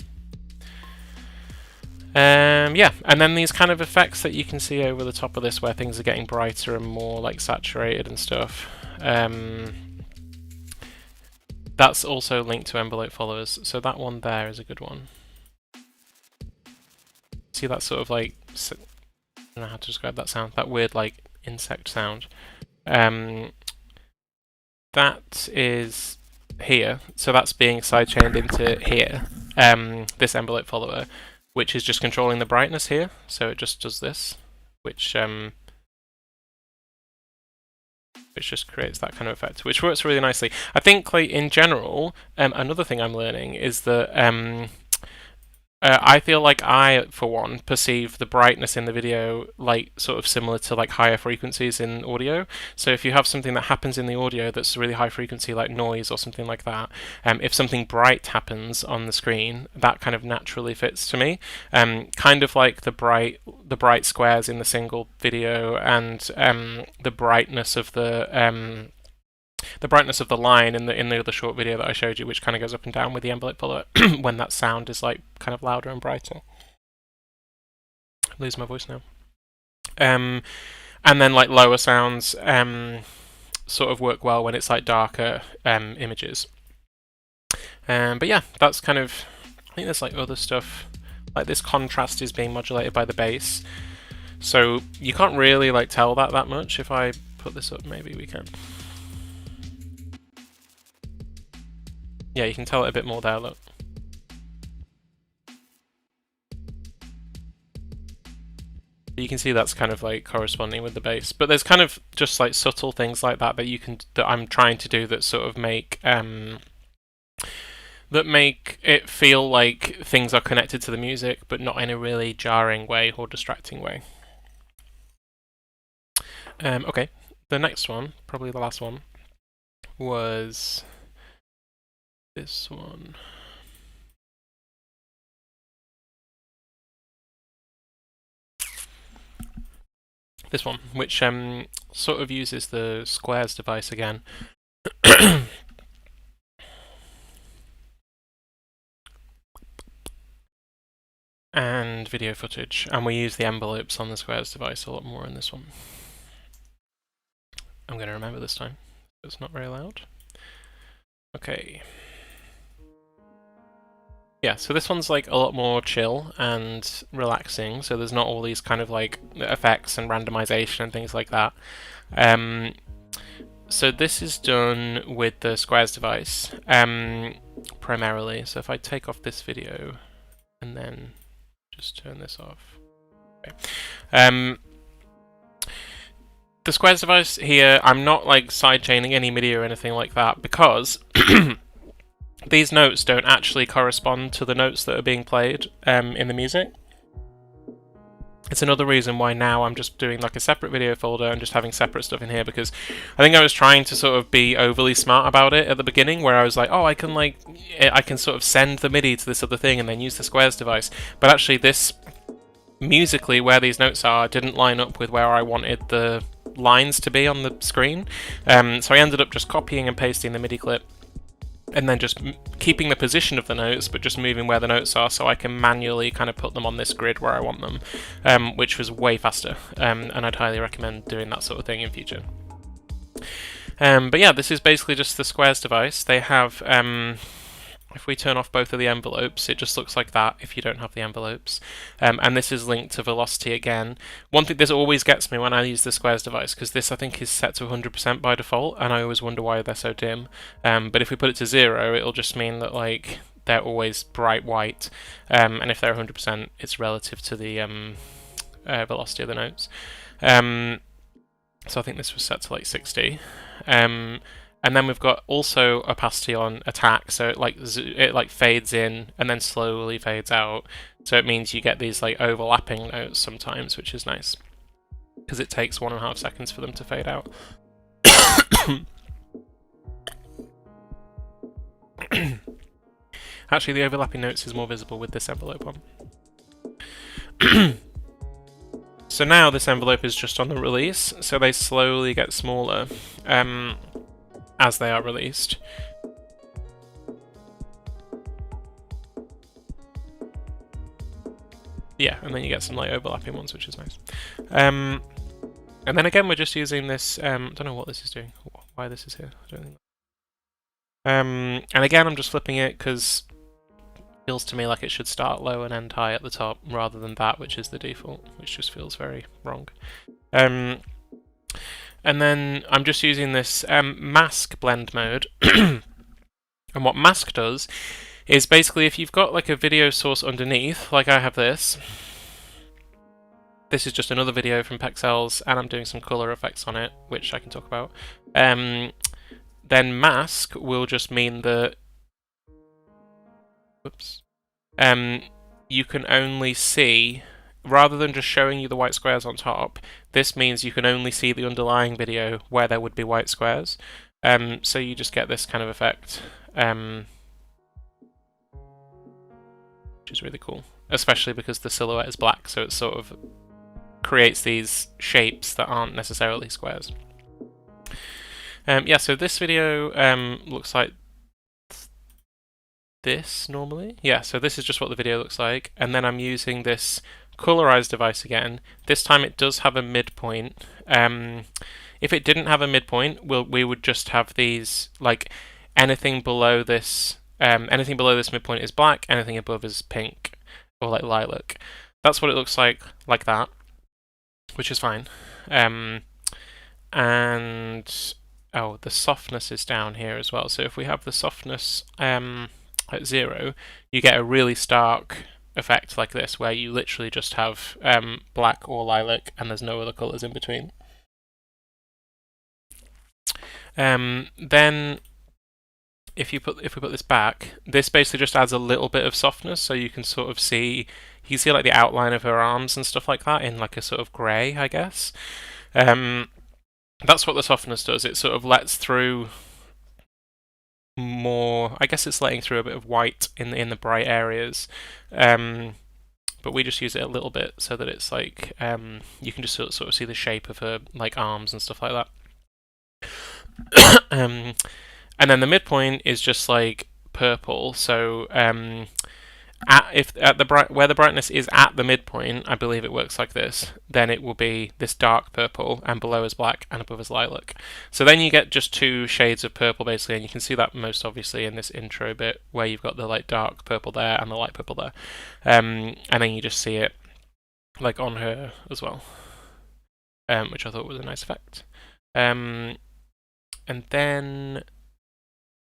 Yeah, and then these kind of effects that you can see over the top of this where things are getting brighter and more like saturated and stuff. That's also linked to envelope followers, so that one there is a good one. See that sort of like, I don't know how to describe that sound, that weird like insect sound. That is here, so that's being sidechained into here, this envelope follower, which is just controlling the brightness here. So it just does this, which just creates that kind of effect, which works really nicely. I think, like, in general, another thing I'm learning is that I feel like I, for one, perceive the brightness in the video like sort of similar to like higher frequencies in audio. So if you have something that happens in the audio that's really high frequency, like noise or something like that, if something bright happens on the screen, that kind of naturally fits to me. Kind of like the bright squares in the single video, and the brightness of the line in the other short video that I showed you, which kind of goes up and down with the envelope follower when that sound is like kind of louder and brighter. I lose my voice now. And then like lower sounds sort of work well when it's like darker images. But yeah, that's kind of, I think there's like other stuff, like this contrast is being modulated by the bass, so you can't really like tell that much. If I put this up, maybe we can. Yeah, you can tell it a bit more there, look. You can see that's kind of like corresponding with the bass, but there's kind of just like subtle things like that that I'm trying to do that sort of make it feel like things are connected to the music, but not in a really jarring way or distracting way. Okay, the next one, probably the last one, was this one. This one, which sort of uses the squares device again. And video footage, and we use the envelopes on the squares device a lot more in this one. I'm going to remember this time. It's not very loud. Okay. Yeah, so this one's like a lot more chill and relaxing, so there's not all these kind of like effects and randomization and things like that. So this is done with the squares device, primarily. So if I take off this video and then just turn this off. Okay. The squares device here, I'm not like sidechaining any MIDI or anything like that, because these notes don't actually correspond to the notes that are being played in the music. It's another reason why now I'm just doing like a separate video folder and just having separate stuff in here, because I think I was trying to sort of be overly smart about it at the beginning, where I was like, oh, I can sort of send the MIDI to this other thing and then use the squares device. But actually this, musically, where these notes are, didn't line up with where I wanted the lines to be on the screen. So I ended up just copying and pasting the MIDI clip, and then just keeping the position of the notes, but just moving where the notes are, so I can manually kind of put them on this grid where I want them, which was way faster, and I'd highly recommend doing that sort of thing in future. But yeah, this is basically just the squares device. They have, if we turn off both of the envelopes, it just looks like that if you don't have the envelopes. And this is linked to velocity again. One thing, this always gets me when I use the squares device, because this I think is set to 100% by default, and I always wonder why they're so dim. But if we put it to 0, it'll just mean that like they're always bright white, and if they're 100%, it's relative to the velocity of the notes. So I think this was set to like 60. And then we've got also opacity on attack, so it like fades in and then slowly fades out. So it means you get these like overlapping notes sometimes, which is nice, because it takes 1.5 seconds for them to fade out. Actually, the overlapping notes is more visible with this envelope on. So now this envelope is just on the release, so they slowly get smaller as they are released. Yeah, and then you get some like overlapping ones, which is nice. And then again, we're just using this. Don't know what this is doing. Why this is here? I don't think. And again, I'm just flipping it because it feels to me like it should start low and end high at the top, rather than that, which is the default, which just feels very wrong. And then I'm just using this mask blend mode. And what mask does is basically if you've got like a video source underneath, like I have this. This is just another video from Pixels, and I'm doing some color effects on it, which I can talk about. Then mask will just mean that, whoops, you can only see, rather than just showing you the white squares on top, this means you can only see the underlying video where there would be white squares. So you just get this kind of effect, which is really cool, especially because the silhouette is black, so it sort of creates these shapes that aren't necessarily squares. Yeah, so this video looks like this normally. Yeah, so this is just what the video looks like, and then I'm using this Colorize device again. This time it does have a midpoint. If it didn't have a midpoint, we would just have these, like, anything below this midpoint is black, anything above is pink, or like lilac. That's what it looks like that, which is fine. And oh, the softness is down here as well. So if we have the softness at 0, you get a really stark effect like this, where you literally just have black or lilac, and there's no other colours in between. Then if we put this back, this basically just adds a little bit of softness, so you can sort of see, you can see like the outline of her arms and stuff like that in like a sort of grey, I guess. That's what the softness does. It sort of lets through more, I guess it's letting through a bit of white in the bright areas. But we just use it a little bit so that it's like, you can just sort of see the shape of her like arms and stuff like that. And then the midpoint is just like purple. So where the brightness is at the midpoint, I believe it works like this. Then it will be this dark purple, and below is black, and above is lilac. So then you get just 2 shades of purple basically, and you can see that most obviously in this intro bit where you've got the like dark purple there and the light purple there, and then you just see it like on her as well, which I thought was a nice effect. And then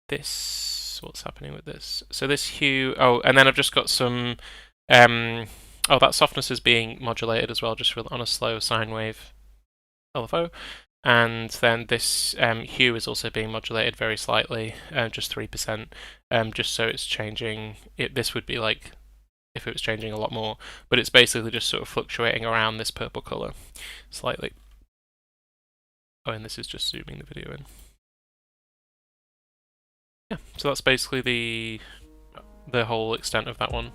this, what's happening with this? So this hue, oh, and then I've just got some, oh, that softness is being modulated as well, just on a slow sine wave LFO. And then this hue is also being modulated very slightly, just 3%, just so it's changing. This would be like if it was changing a lot more, but it's basically just sort of fluctuating around this purple color slightly. Oh, and this is just zooming the video in. Yeah, so that's basically the whole extent of that one.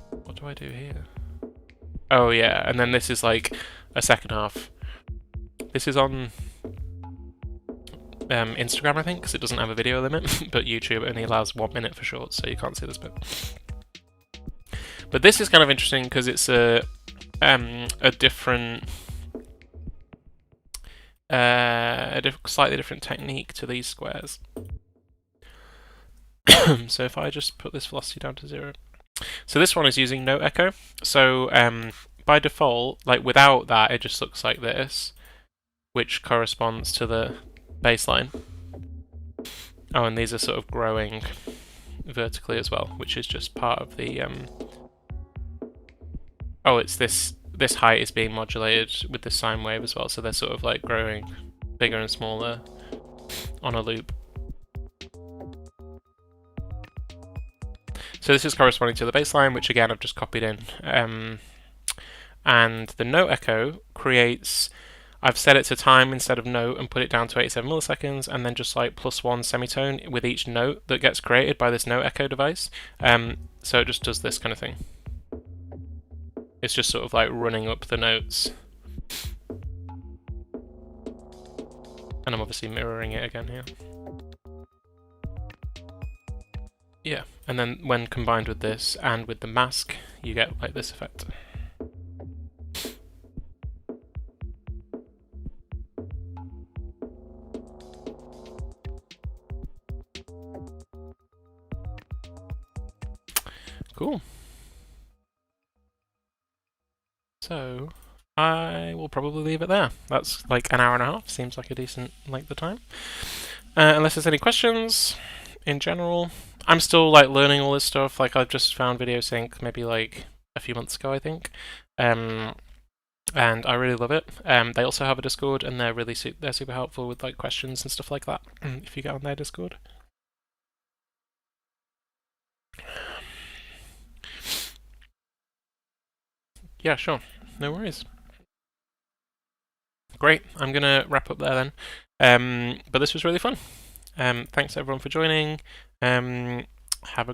What do I do here? Oh yeah, and then this is like a second half. This is on Instagram, I think, because it doesn't have a video limit, but YouTube only allows 1 minute for shorts, so you can't see this bit. But this is kind of interesting because it's a different, slightly different technique to these squares. So if I just put this velocity down to 0. So this one is using no echo. So by default, like without that, it just looks like this, which corresponds to the baseline. Oh, and these are sort of growing vertically as well, which is just part of the... Oh, it's this height is being modulated with this sine wave as well, so they're sort of like growing bigger and smaller on a loop. So this is corresponding to the baseline, which again I've just copied in. And the note echo creates, I've set it to time instead of note and put it down to 87 milliseconds, and then just like +1 semitone with each note that gets created by this note echo device. So it just does this kind of thing. It's just sort of like running up the notes. And I'm obviously mirroring it again here. Yeah, and then when combined with this and with the mask, you get like this effect. Cool. So I will probably leave it there. That's like an hour and a half. Seems like a decent length of time. Unless there's any questions in general, I'm still like learning all this stuff. Like I've just found Videosync maybe like a few months ago, I think. And I really love it. They also have a Discord, and they're super helpful with like questions and stuff like that. If you get on their Discord. Yeah, sure, no worries. Great, I'm gonna wrap up there then. But this was really fun. Thanks everyone for joining. Have a great